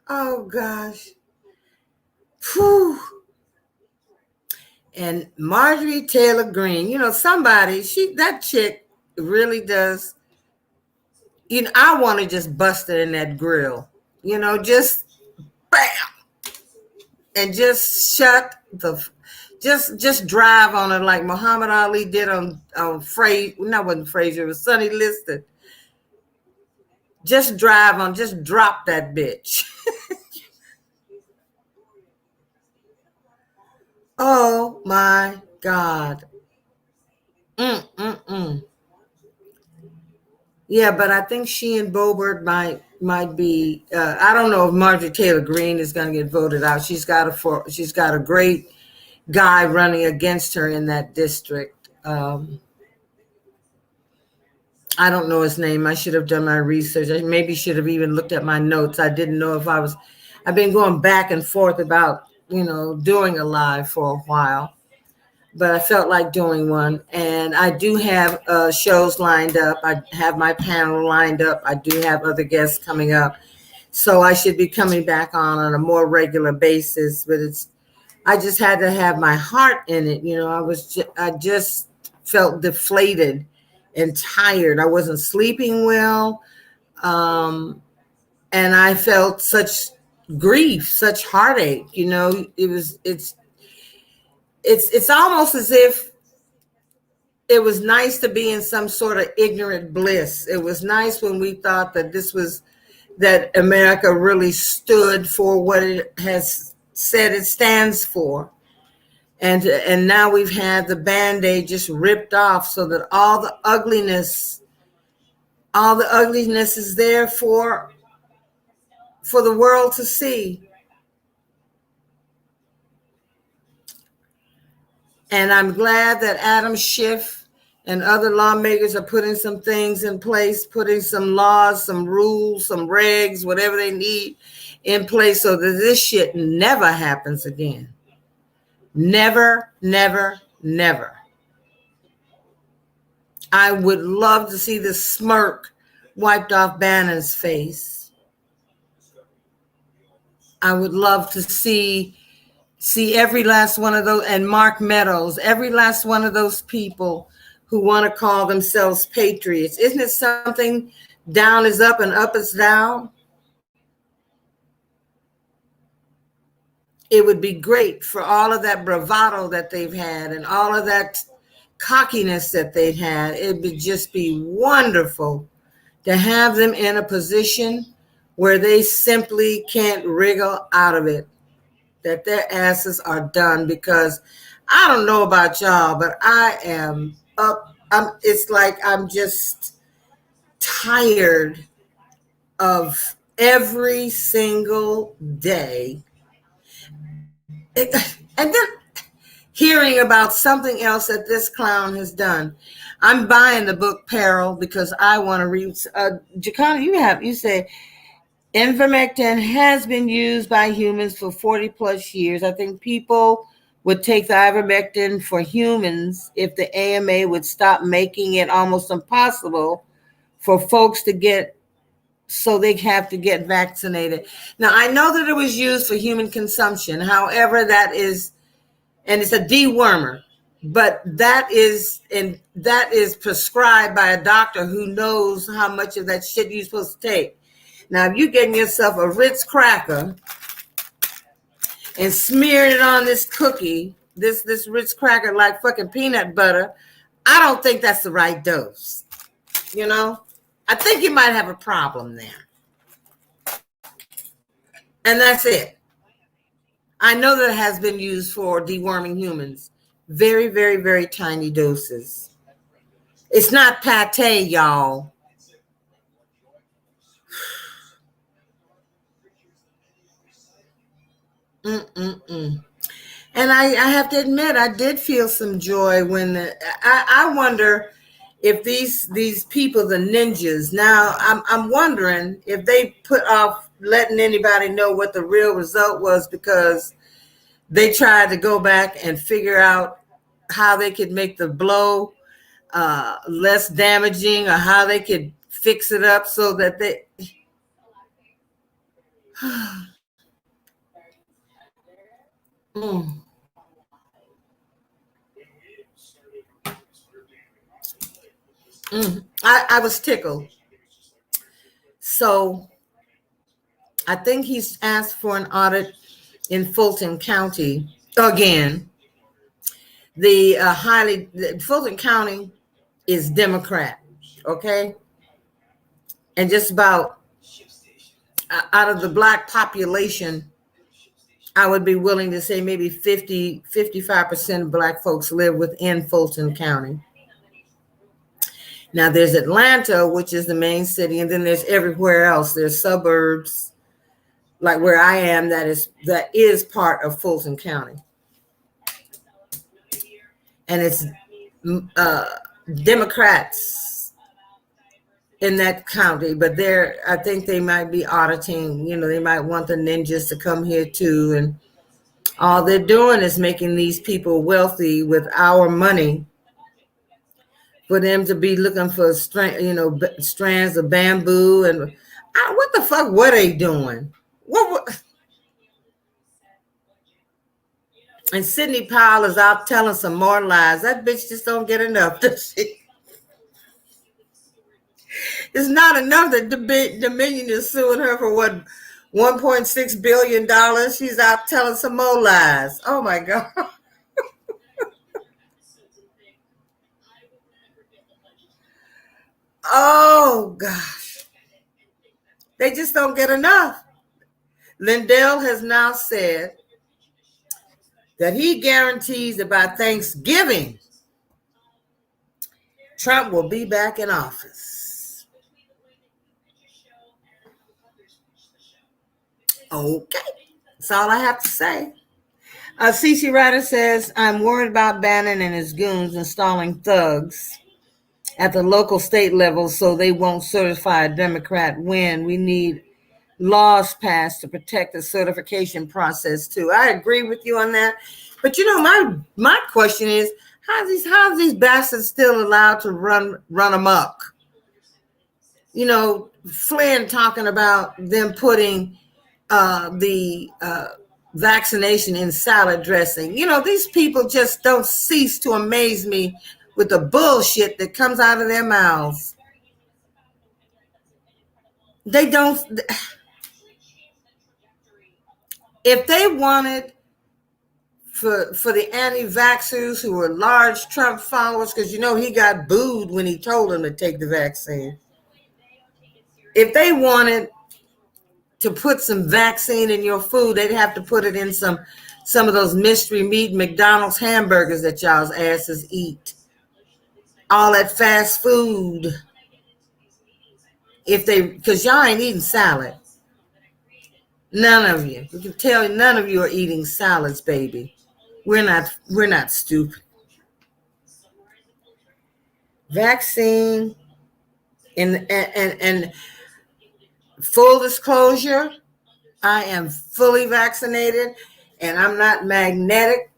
Oh, gosh. Whew. And Marjorie Taylor Greene, that chick really does, I want to just bust it in that grill, just bam, and just just drive on it like Muhammad Ali did on Frazier. No, it wasn't Frazier, it was Sonny Liston. Just drop that bitch. Oh my God. Yeah, but I think she and Boebert might be. I don't know if Marjorie Taylor Greene is going to get voted out. She's got a great guy running against her in that district. I don't know his name. I should have done my research. I maybe should have even looked at my notes. I didn't know if I've been going back and forth about, doing a live for a while, but I felt like doing one. And I do have shows lined up. I have my panel lined up. I do have other guests coming up. So I should be coming back on a more regular basis, but I just had to have my heart in it. I just felt deflated and tired. I wasn't sleeping well. And I felt such grief, such heartache. It's almost as if it was nice to be in some sort of ignorant bliss. It was nice when we thought that this was that America really stood for what it has said it stands for. And now we've had the Band-Aid just ripped off so that all the ugliness is there for the world to see. And I'm glad that Adam Schiff and other lawmakers are putting some things in place, putting some laws, some rules, some regs, whatever they need in place so that this shit never happens again. Never, never, never. I would love to see the smirk wiped off Bannon's face. I would love to see every last one of those, and Mark Meadows, every last one of those people who want to call themselves patriots. Isn't it something? Down is up and up is down. It would be great for all of that bravado that they've had and all of that cockiness that they've had. It would just be wonderful to have them in a position where they simply can't wriggle out of it, that their asses are done. Because I don't know about y'all, but I am up. It's like I'm just tired of every single day. And then hearing about something else that this clown has done. I'm buying the book Peril because I want to read. Jacana, you say ivermectin has been used by humans for 40 plus years. I think people would take the ivermectin for humans if the AMA would stop making it almost impossible for folks to get, so they have to get vaccinated. Now, I know that it was used for human consumption. However, that is, and it's a dewormer, but that is prescribed by a doctor who knows how much of that shit you're supposed to take. Now, if you're getting yourself a Ritz cracker and smearing it on this cookie, this Ritz cracker like fucking peanut butter, I don't think that's the right dose. You know, I think you might have a problem there. And that's it. I know that it has been used for deworming humans. Very, very, very tiny doses. It's not pate, y'all. And I have to admit, I did feel some joy when I wonder if these people, the ninjas, now I'm wondering if they put off letting anybody know what the real result was because they tried to go back and figure out how they could make the blow less damaging or how they could fix it up so that they I was tickled. So I think he's asked for an audit in Fulton County again. Fulton County is Democrat, okay? And just about out of the Black population, I would be willing to say maybe 55% of Black folks live within Fulton County. Now there's Atlanta, which is the main city, and then there's everywhere else. There's suburbs, like where I am, that is part of Fulton County. And it's Democrats in that county, but I think they might be auditing, they might want the ninjas to come here too. And all they're doing is making these people wealthy with our money for them to be looking for strands of bamboo. And what the fuck were they doing? And Sidney Powell is out telling some more lies. That bitch just don't get enough, does she? It's not enough that Dominion is suing her for what, $1.6 billion. She's out telling some more lies. Oh my God. Oh gosh. They just don't get enough. Lindell has now said that he guarantees that by Thanksgiving, Trump will be back in office. Okay, that's all I have to say. CC Ryder says, I'm worried about Bannon and his goons installing thugs at the local state level so they won't certify a Democrat win. We need laws passed to protect the certification process too. I agree with you on that. But you know, my question is, how are these bastards still allowed to run amok? You know, Flynn talking about them putting the vaccination in salad dressing. You know, these people just don't cease to amaze me with the bullshit that comes out of their mouths. They don't. If they wanted for the anti-vaxxers who were large Trump followers, because you know he got booed when he told them to take the vaccine. If they wanted to put some vaccine in your food, they'd have to put it in some of those mystery meat McDonald's hamburgers that y'all's asses eat. All that fast food. Because y'all ain't eating salad. None of you. We can tell none of you are eating salads, baby. We're not stupid. Vaccine and full disclosure, I am fully vaccinated and I'm not magnetic.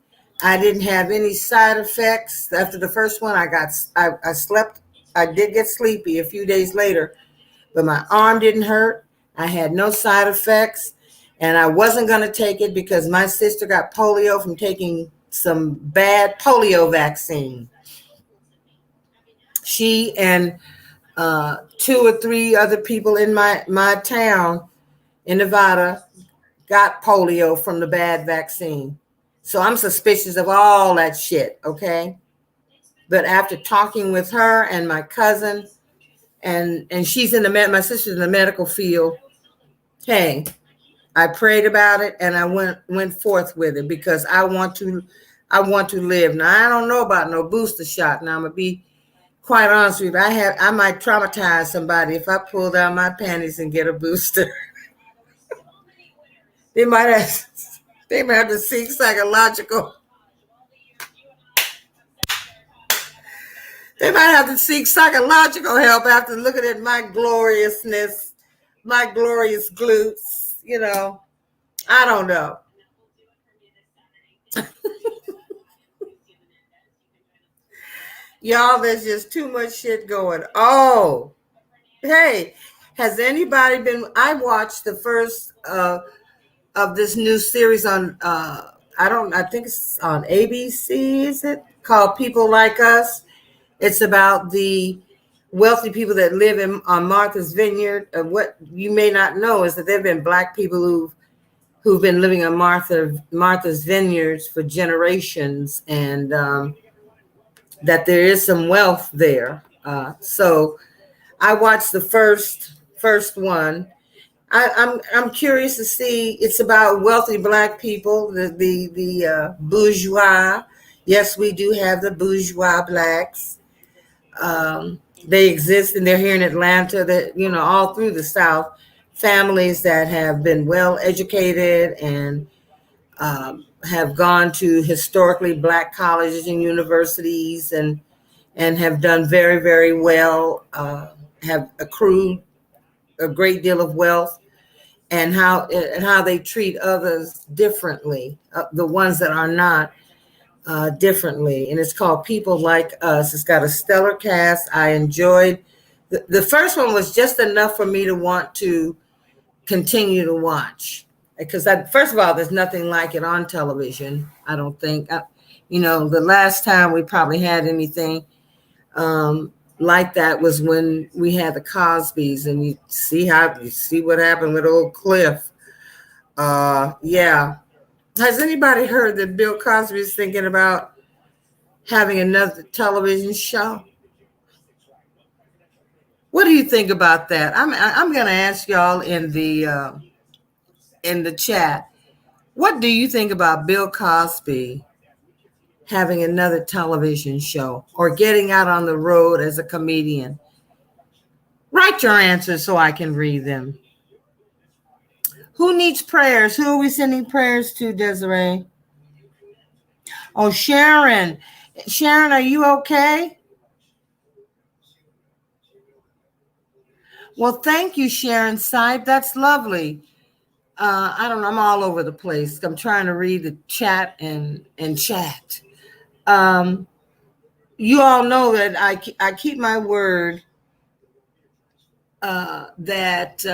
I didn't have any side effects. After the first one, I slept. I did get sleepy a few days later, but my arm didn't hurt. I had no side effects, and I wasn't going to take it because my sister got polio from taking some bad polio vaccine. She and 2 or 3 other people in my town in Nevada got polio from the bad vaccine. So I'm suspicious of all that shit, okay? But after talking with her and my cousin, and she's my sister's in the medical field, hey, I prayed about it and I went forth with it because I want to live. Now I don't know about no booster shot. Now I'm gonna be quite honest with you. I might traumatize somebody if I pull down my panties and get a booster. They might have to seek psychological. They might have to seek psychological help after looking at my gloriousness, my glorious glutes. You know, I don't know. Y'all, there's just too much shit going. Oh, hey, has anybody been? I watched the first of this new series on. I think it's on ABC. Is it called People Like Us? It's about the wealthy people that live on Martha's Vineyard. What you may not know is that there have been Black people who've been living on Martha's Vineyards for generations, and that there is some wealth there. So I watched the first one. I'm curious to see. It's about wealthy Black people, the bourgeois. Yes, we do have the bourgeois Blacks. They exist, and they're here in Atlanta. That all through the South, families that have been well educated and have gone to historically Black colleges and universities, and have done very, very well. Have accrued a great deal of wealth, and how they treat others differently, the ones that are not. Differently, and it's called People Like Us. It's got a stellar cast. I enjoyed the first one. Was just enough for me to want to continue to watch, because first of all, there's nothing like it on television. I don't think. The last time we probably had anything like that was when we had the Cosbys, and you see what happened with old Cliff. Yeah. Has anybody heard that Bill Cosby is thinking about having another television show? What do you think about that? I'm going to ask y'all in the chat. What do you think about Bill Cosby having another television show or getting out on the road as a comedian? Write your answers so I can read them. Who needs prayers? Who are we sending prayers to, Desiree? Oh, Sharon. Sharon, are you okay? Well, thank you, Sharon Sipe. That's lovely. I don't know. I'm all over the place. I'm trying to read the chat and chat. You all know that I keep my word that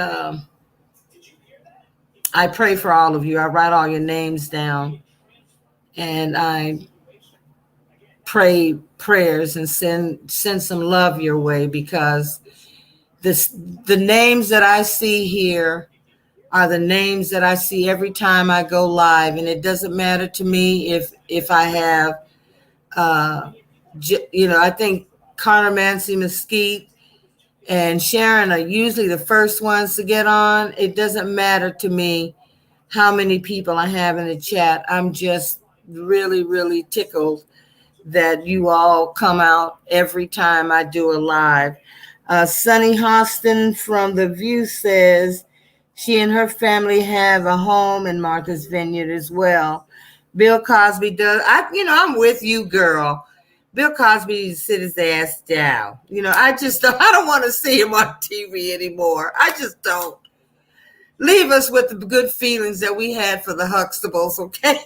I pray for all of you. I write all your names down, and I pray prayers and send some love your way, because the names that I see here are the names that I see every time I go live, and it doesn't matter to me if I have I think Connor Mancy Mesquite and Sharon are usually the first ones to get on. It doesn't matter to me how many people I have in the chat. I'm just really, really tickled that you all come out every time I do a live. Sunny Hostin from The View says she and her family have a home in Martha's Vineyard as well. Bill Cosby does. I'm with you, girl. Bill Cosby needs to sit his ass down. I don't want to see him on TV anymore. I just don't. Leave us with the good feelings that we had for the Huxtables, okay?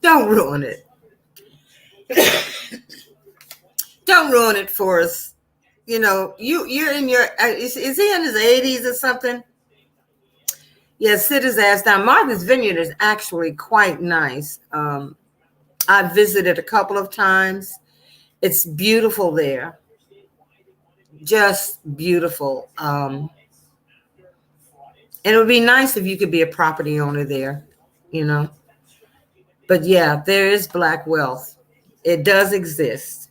Don't ruin it. Don't ruin it for us. You're in your, is he in his 80s or something? Yeah, sit his ass down. Martha's Vineyard is actually quite nice. I've visited a couple of times. It's beautiful there. Just beautiful. And it would be nice if you could be a property owner there, But yeah, there is black wealth. It does exist.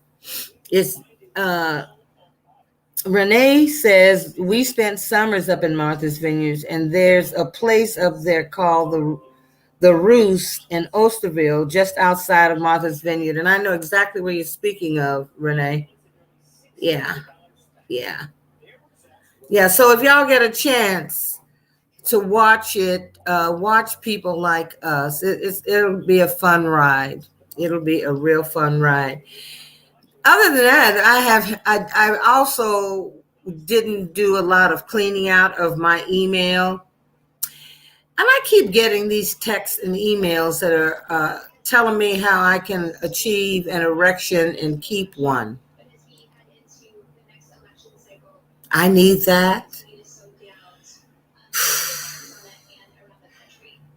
It's Renee says we spent summers up in Martha's Vineyards, and there's a place up there called the Roost in Osterville, just outside of Martha's Vineyard. And I know exactly what you're speaking of, Renee. Yeah. So if y'all get a chance to watch it, watch people like us. It'll be a fun ride. It'll be a real fun ride. Other than that, I also didn't do a lot of cleaning out of my email. And I keep getting these texts and emails that are telling me how I can achieve an erection and keep one. I need that.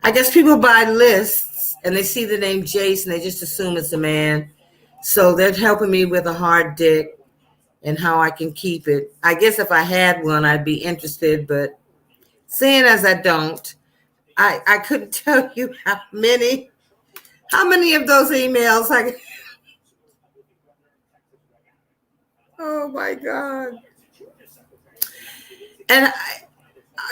I guess people buy lists and they see the name Jace and they just assume it's a man. So they're helping me with a hard dick and how I can keep it. I guess if I had one, I'd be interested, but seeing as I don't, I couldn't tell you how many of those emails oh my God. And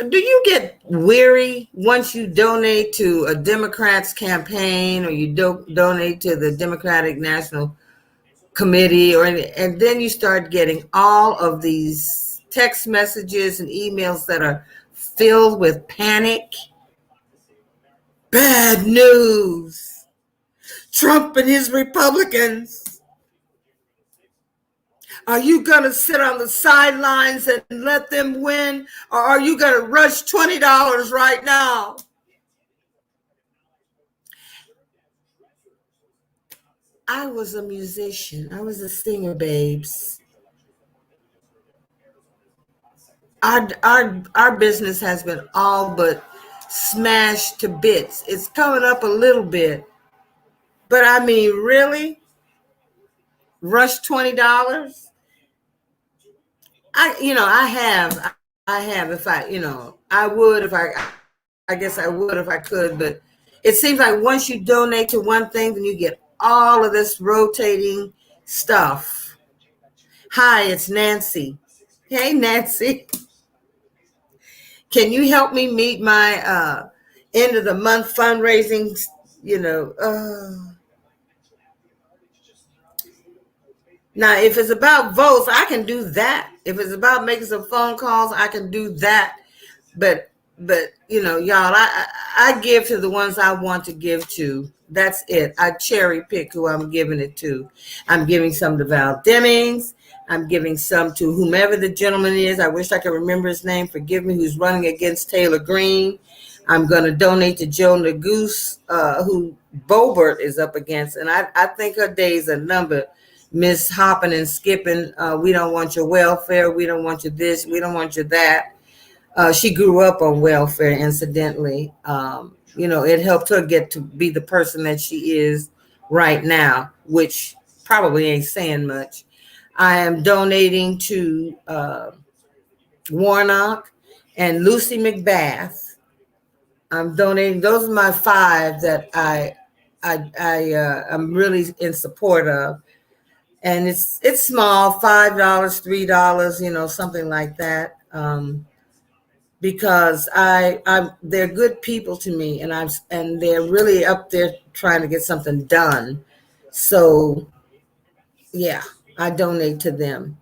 do you get weary once you donate to a Democrat's campaign, or you donate to the Democratic National Committee, and then you start getting all of these text messages and emails that are filled with panic? Bad news. Trump and his Republicans. Are you going to sit on the sidelines and let them win? Or are you going to rush $20 right now? I was a musician. I was a singer, babes. Our business has been all but smashed to bits. It's coming up a little bit. But I mean, really? Rush $20? I have if I would if I guess I would if I could, but it seems like once you donate to one thing, then you get all of this rotating stuff. Hi, it's Nancy. Hey, Nancy. Can you help me meet my end of the month fundraising? You know, now if it's about votes, I can do that. If it's about making some phone calls, I can do that. But you know, y'all, I give to the ones I want to give to. That's it. I cherry pick who I'm giving it to. I'm giving some to Val Demings. I'm giving some to whomever the gentleman is. I wish I could remember his name. Forgive me. Who's running against Taylor Greene? I'm going to donate to Joe Neguse, who Boebert is up against, and I think her days are numbered. Miss Hopping and Skipping. We don't want your welfare. We don't want you this. We don't want you that. She grew up on welfare, incidentally. You know, it helped her get to be the person that she is right now, which probably ain't saying much. I am donating to Warnock and Lucy McBath. I'm donating. Those are my five that I'm really in support of, and it's small, $5, $3, you know, something like that. Because they're good people to me, and they're really up there trying to get something done. So yeah, I donate to them.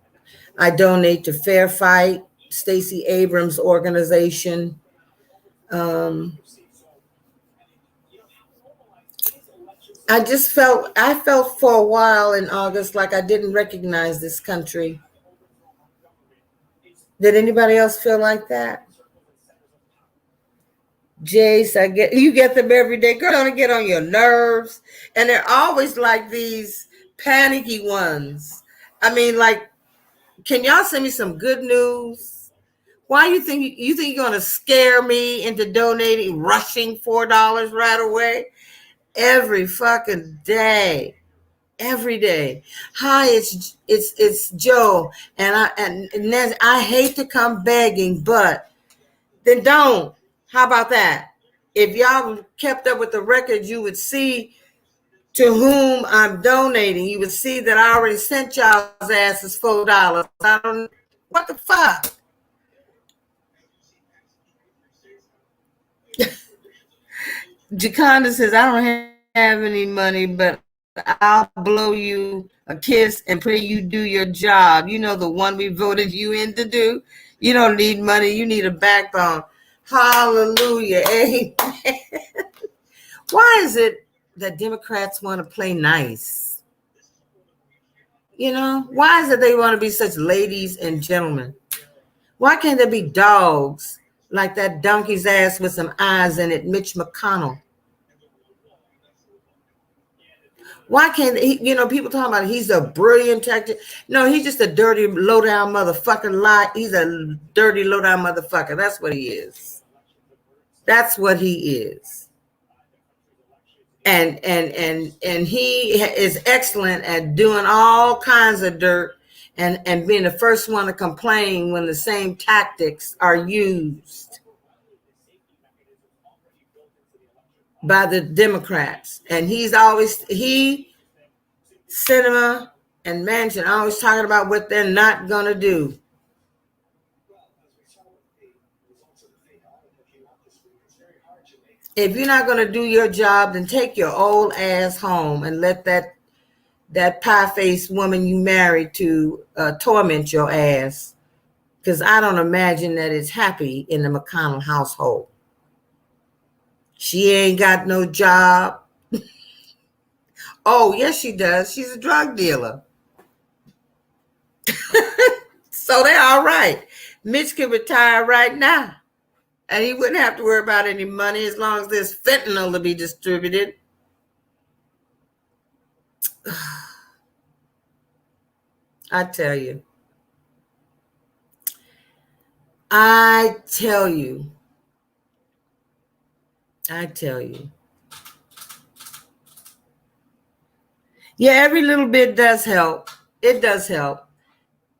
I donate to Fair Fight, Stacey Abrams' organization. I felt for a while in August like I didn't recognize this country. Did anybody else feel like that? Jace, you get them every day. Girl, don't get on your nerves. And they're always like these panicky ones. I mean, like, can y'all send me some good news? Why you think you're gonna scare me into donating, rushing $4 right away? Every fucking day. Every day. Hi, it's Joe. And Nancy, I hate to come begging, but then don't. How about that? If y'all kept up with the records, you would see to whom I'm donating. You would see that I already sent y'all's asses $4. I don't. What the fuck? Jaconda says I don't have any money, but I'll blow you a kiss and pray you do your job. You know, the one we voted you in to do. You don't need money. You need a backbone. Hallelujah. Amen. Why is it that Democrats want to play nice? You know, why is it they want to be such ladies and gentlemen? Why can't there be dogs like that donkey's ass with some eyes in it, Mitch McConnell? Why can't he, you know, people talking about he's a brilliant tactic. No, he's just a dirty, low-down motherfucking lie. He's a dirty, low-down motherfucker. That's what he is. That's what he is. And he is excellent at doing all kinds of dirt and being the first one to complain when the same tactics are used by the Democrats. And Cinema and Manchin always talking about what they're not gonna do. If you're not gonna do your job, then take your old ass home and let that pie-faced woman you married to torment your ass. Because I don't imagine that it's happy in the McConnell household. She ain't got no job. Oh, yes, she does. She's a drug dealer. So they're all right. Mitch can retire right now. And he wouldn't have to worry about any money as long as there's fentanyl to be distributed. I tell you. I tell you. Yeah, every little bit does help. It does help.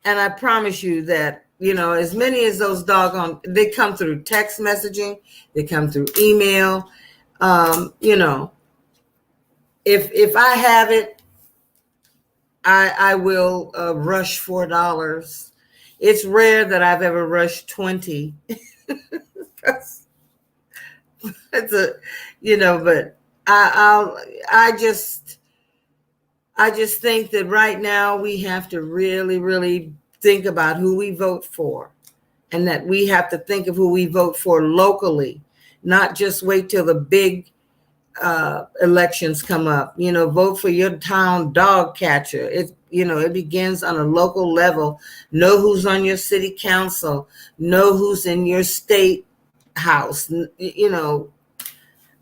And I promise you that, you know, as many as those doggone, they come through text messaging, they come through email. You know, if I have it, I will rush $4. It's rare that I've ever rushed 20. It's a, but I, I'll, I just think that right now we have to really, really think about who we vote for, and that we have to think of who we vote for locally, not just wait till the big elections come up. Vote for your town dog catcher. It begins on a local level. Know who's on your city council. Know who's in your state house.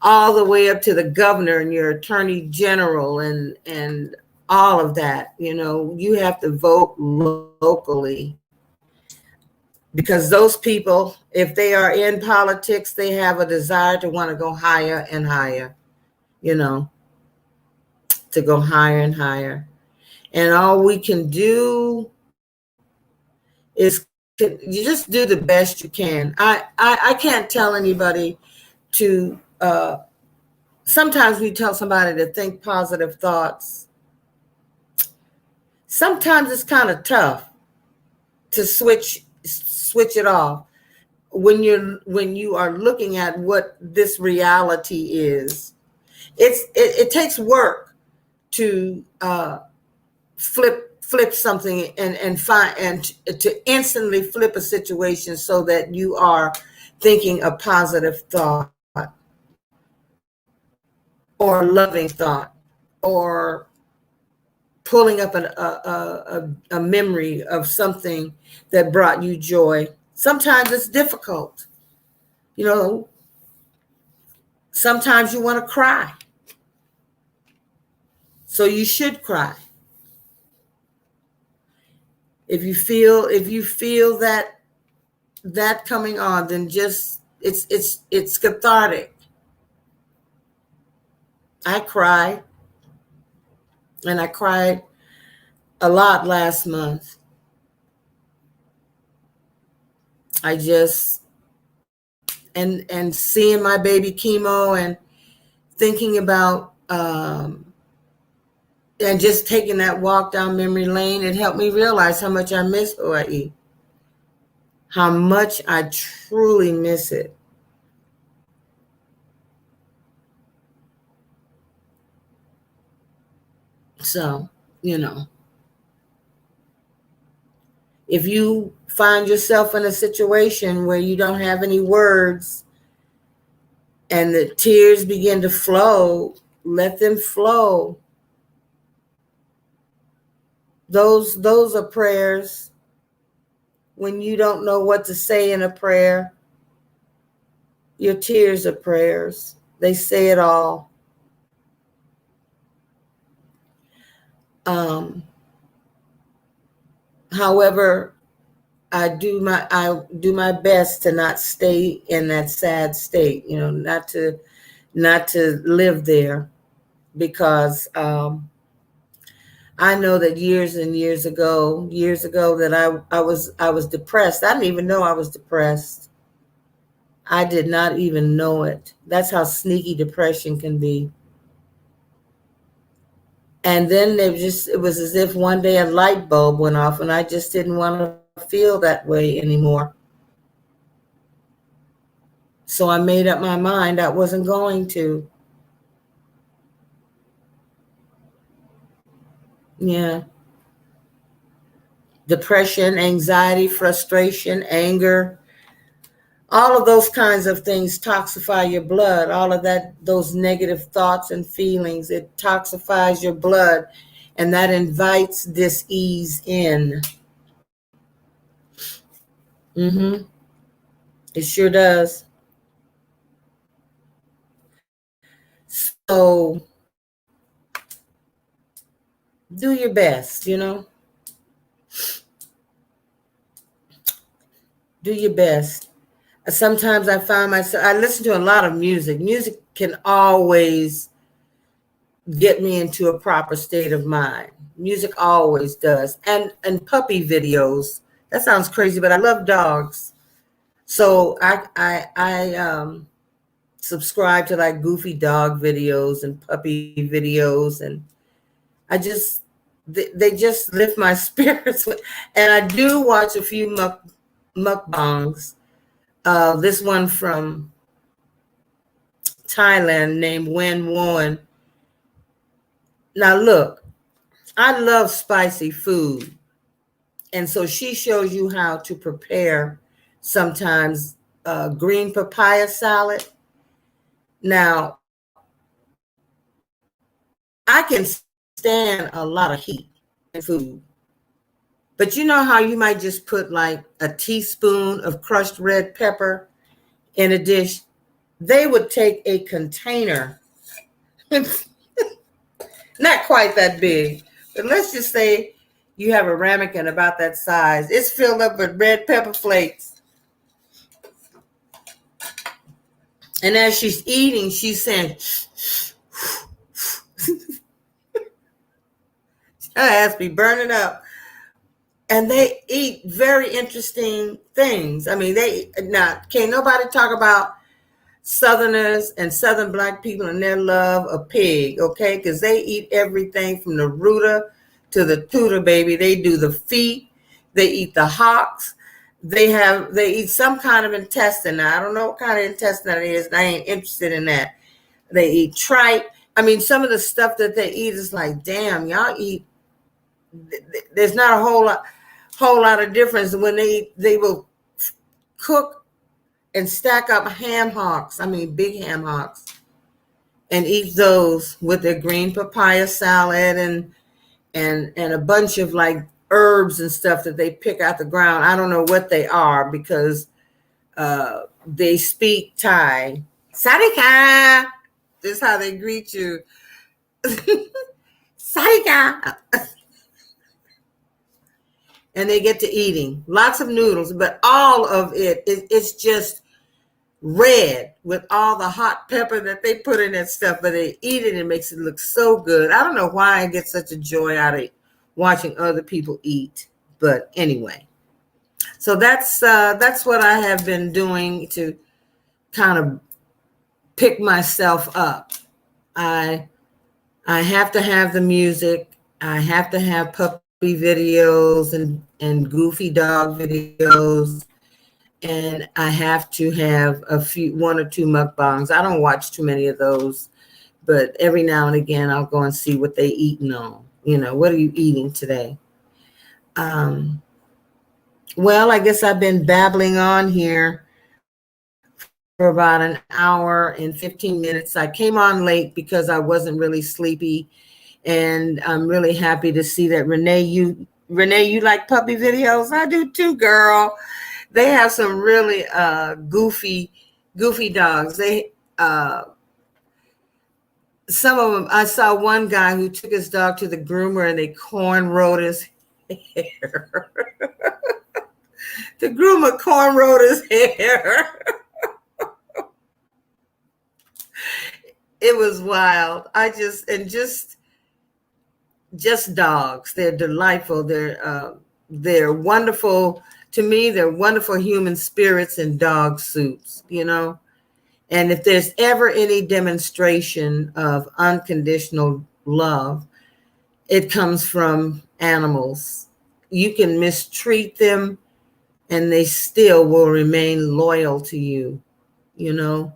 All the way up to the governor and your attorney general and all of that. You have to vote locally, because those people, if they are in politics, they have a desire to want to go higher and higher. To go higher and higher. And all we can do is you just do the best you can. I can't tell anybody to, sometimes we tell somebody to think positive thoughts. Sometimes it's kind of tough to switch it off when you are looking at what this reality is. It takes work to flip something and find, and to instantly flip a situation so that you are thinking a positive thought or a loving thought, or pulling up a memory of something that brought you joy. Sometimes it's difficult. Sometimes you want to cry. So you should cry. If you feel that coming on, then just it's cathartic. I cry, and I cried a lot last month. I just and seeing my baby chemo and thinking about and just taking that walk down memory lane, it helped me realize how much I miss Hawaii, how much I truly miss it. So, if you find yourself in a situation where you don't have any words and the tears begin to flow, let them flow. Those are prayers. When you don't know what to say in a prayer, your tears are prayers. They say it all. However, I do my best to not stay in that sad state, not to live there, because I know that years and years ago that I was depressed. I didn't even know I was depressed. I did not even know it. That's how sneaky depression can be. And then it was as if one day a light bulb went off, and I just didn't want to feel that way anymore. So I made up my mind I wasn't going to. Yeah. Depression, anxiety, frustration, anger, all of those kinds of things toxify your blood. All of those negative thoughts and feelings, it toxifies your blood, and that invites dis-ease in. It sure does. So do your best, do your best. Sometimes I find myself, I listen to a lot of music. Music can always get me into a proper state of mind. Music always does. And puppy videos. That sounds crazy, but I love dogs. So I subscribe to like goofy dog videos and puppy videos, and I just they just lift my spirits. And I do watch a few mukbangs. This one from Thailand named Wen Won. Now look, I love spicy food. And so she shows you how to prepare sometimes green papaya salad. Now, I can stand a lot of heat in food, but you know how you might just put like a teaspoon of crushed red pepper in a dish? They would take a container, not quite that big, but let's just say you have a ramekin about that size. It's filled up with red pepper flakes. And as she's eating, she's saying, her ass be burning up. And they eat very interesting things. I mean, can't nobody talk about Southerners and Southern Black people and their love of pig, okay? Because they eat everything from the rooter to the tutor, baby. They do the feet. They eat the hocks. They eat some kind of intestine. Now, I don't know what kind of intestine that is. And I ain't interested in that. They eat tripe. I mean, some of the stuff that they eat is like, damn, y'all eat. There's not a whole lot of difference when they will cook and stack up ham hocks. I mean, big ham hocks, and eat those with their green papaya salad and a bunch of like herbs and stuff that they pick out the ground. I don't know what they are because they speak Thai. Sarika. This is how they greet you. Sarika. And they get to eating lots of noodles, but all of it's just red with all the hot pepper that they put in that stuff, but they eat it and it makes it look so good. I don't know why I get such a joy out of watching other people eat, but anyway. So that's what I have been doing to kind of pick myself up. I have to have the music. I have to have puppy videos and goofy dog videos, and I have to have one or two mukbangs. I don't watch too many of those, but every now and again I'll go and see what they eating on. You know, what are you eating today? Well, I guess I've been babbling on here for about an hour and 15 minutes. I came on late because I wasn't really sleepy. And I'm really happy to see that Renee, you like puppy videos? I do too, girl. They have some really goofy dogs. Some of them, I saw one guy who took his dog to the groomer and they cornrowed his hair. The groomer cornrowed his hair. It was wild. Just dogs. They're delightful. They're wonderful. To me, they're wonderful human spirits in dog suits, you know. And if there's ever any demonstration of unconditional love, it comes from animals. You can mistreat them and they still will remain loyal to you, you know.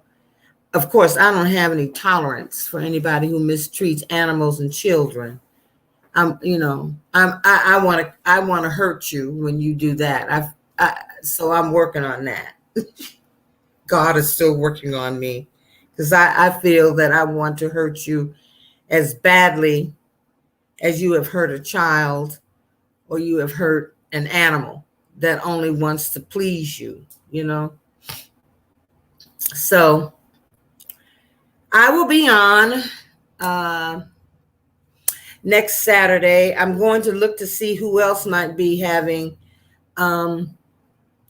Of course, I don't have any tolerance for anybody who mistreats animals and children. I want to hurt you when you do that. So I'm working on that. God is still working on me because I feel that I want to hurt you as badly as you have hurt a child or you have hurt an animal that only wants to please you, you know. So I will be on next Saturday. I'm going to look to see who else might be having, who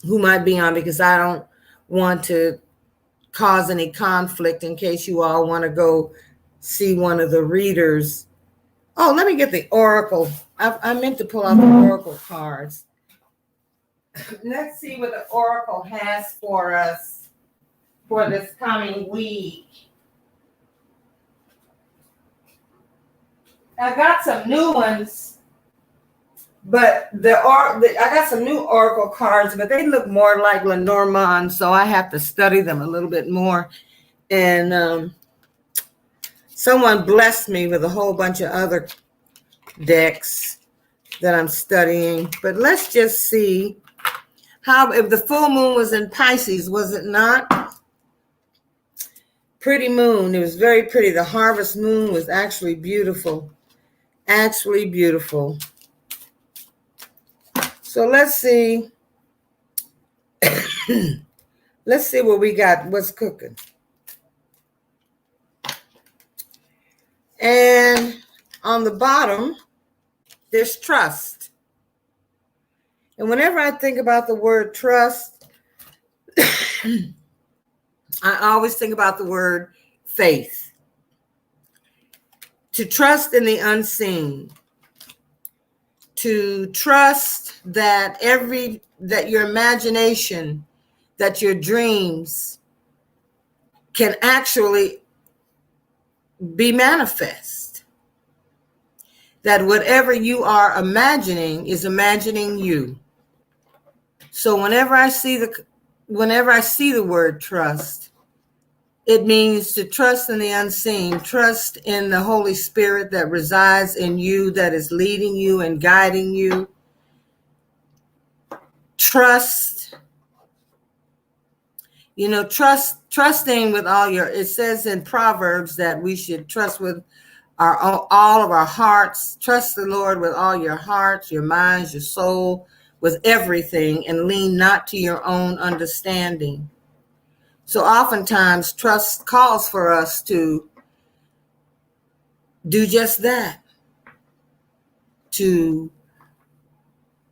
might be on, because I don't want to cause any conflict in case you all want to go see one of the readers. Oh, let me get the oracle. I meant to pull out the oracle cards. Let's see what the oracle has for us for this coming week. I got some new ones But I got some new oracle cards, but they look more like Lenormand, so I have to study them a little bit more. And someone blessed me with a whole bunch of other decks that I'm studying. But let's just see how, if the full moon was in Pisces, was it not? Pretty moon. It was very pretty. The harvest moon was actually beautiful. Actually beautiful. So let's see. Let's see what we got. What's cooking. And on the bottom, there's trust. And whenever I think about the word trust, I always think about the word faith. To trust in the unseen. To trust that your imagination, that your dreams can actually be manifest. That whatever you are imagining is imagining you. So whenever I see the word trust, it means to trust in the unseen, trust in the Holy Spirit that resides in you, that is leading you and guiding you. Trust, trusting with all your, it says in Proverbs that we should trust with all of our hearts. Trust the Lord with all your hearts, your minds, your soul, with everything, and lean not to your own understanding. So oftentimes trust calls for us to do just that, to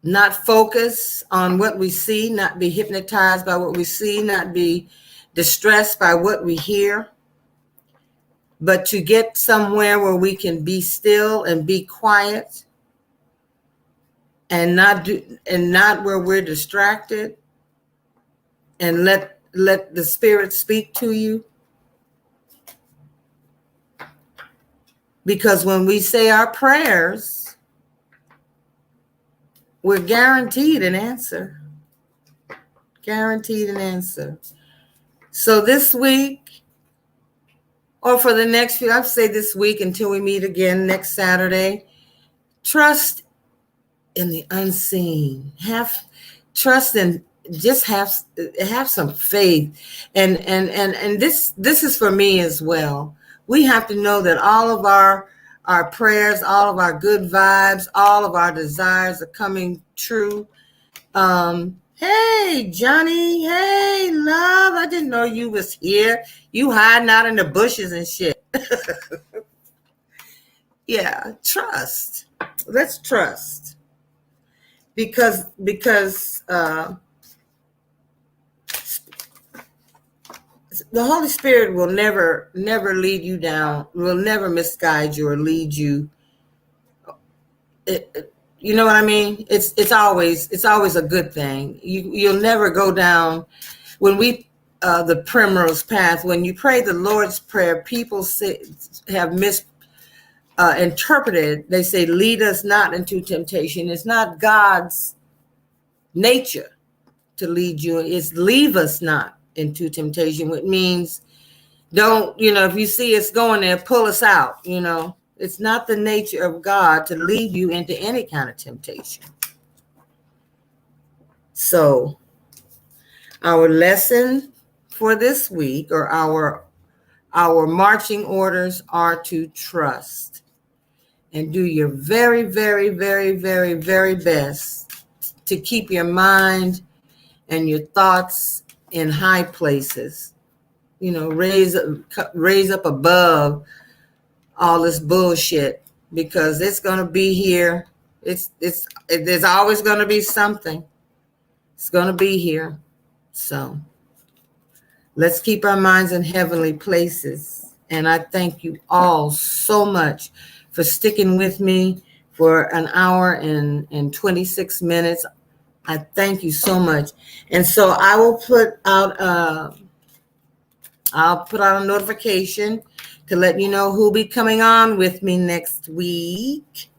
not focus on what we see, not be hypnotized by what we see, not be distressed by what we hear, but to get somewhere where we can be still and be quiet and not where we're distracted, and let the Spirit speak to you. Because when we say our prayers, we're guaranteed an answer. Guaranteed an answer. So this week, or for the next few, I'd say this week until we meet again next Saturday, trust in the unseen. Trust in, just have some faith. And this is for me as well. We have to know that all of our prayers, all of our good vibes, all of our desires are coming true. Hey, Johnny. Hey, love. I didn't know you was here. You hiding out in the bushes and shit. Yeah, trust. Let's trust. Because the Holy Spirit will never lead you down, will never misguide you or lead you. You know what I mean? It's always a good thing. You'll never go down. When we the primrose path, when you pray the Lord's Prayer, people have misinterpreted. They say, "Lead us not into temptation." It's not God's nature to lead you. It's leave us not into temptation, which means don't, if you see us going there, pull us out. It's not the nature of God to lead you into any kind of temptation. So our lesson for this week, or our marching orders, are to trust and do your very, very, very, very, very best to keep your mind and your thoughts in high places. Raise up above all this bullshit, because it's going to be here. There's always going to be something. It's going to be here. So let's keep our minds in heavenly places. And I thank you all so much for sticking with me for an hour and 26 minutes. I thank you so much. And so I will put out a notification to let you know who'll be coming on with me next week.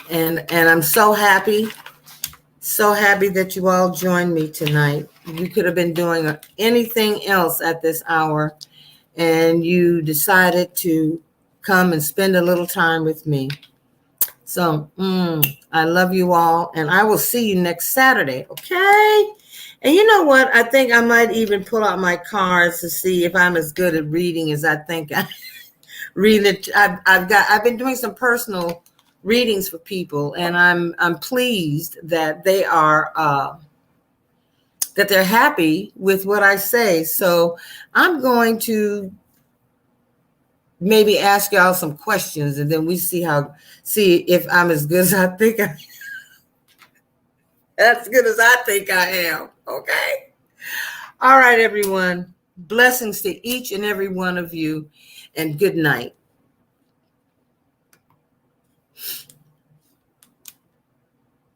And I'm so happy that you all joined me tonight. You could have been doing anything else at this hour, and you decided to come and spend a little time with me. So I love you all, and I will see you next Saturday, okay? And you know what? I think I might even pull out my cards to see if I'm as good at reading as I think I read it. I've been doing some personal readings for people, and I'm pleased that they are that they're happy with what I say. So I'm going to maybe ask y'all some questions, and then we see if I'm as good as I think as good as I think I am. Okay. All right, everyone. Blessings to each and every one of you, and good night.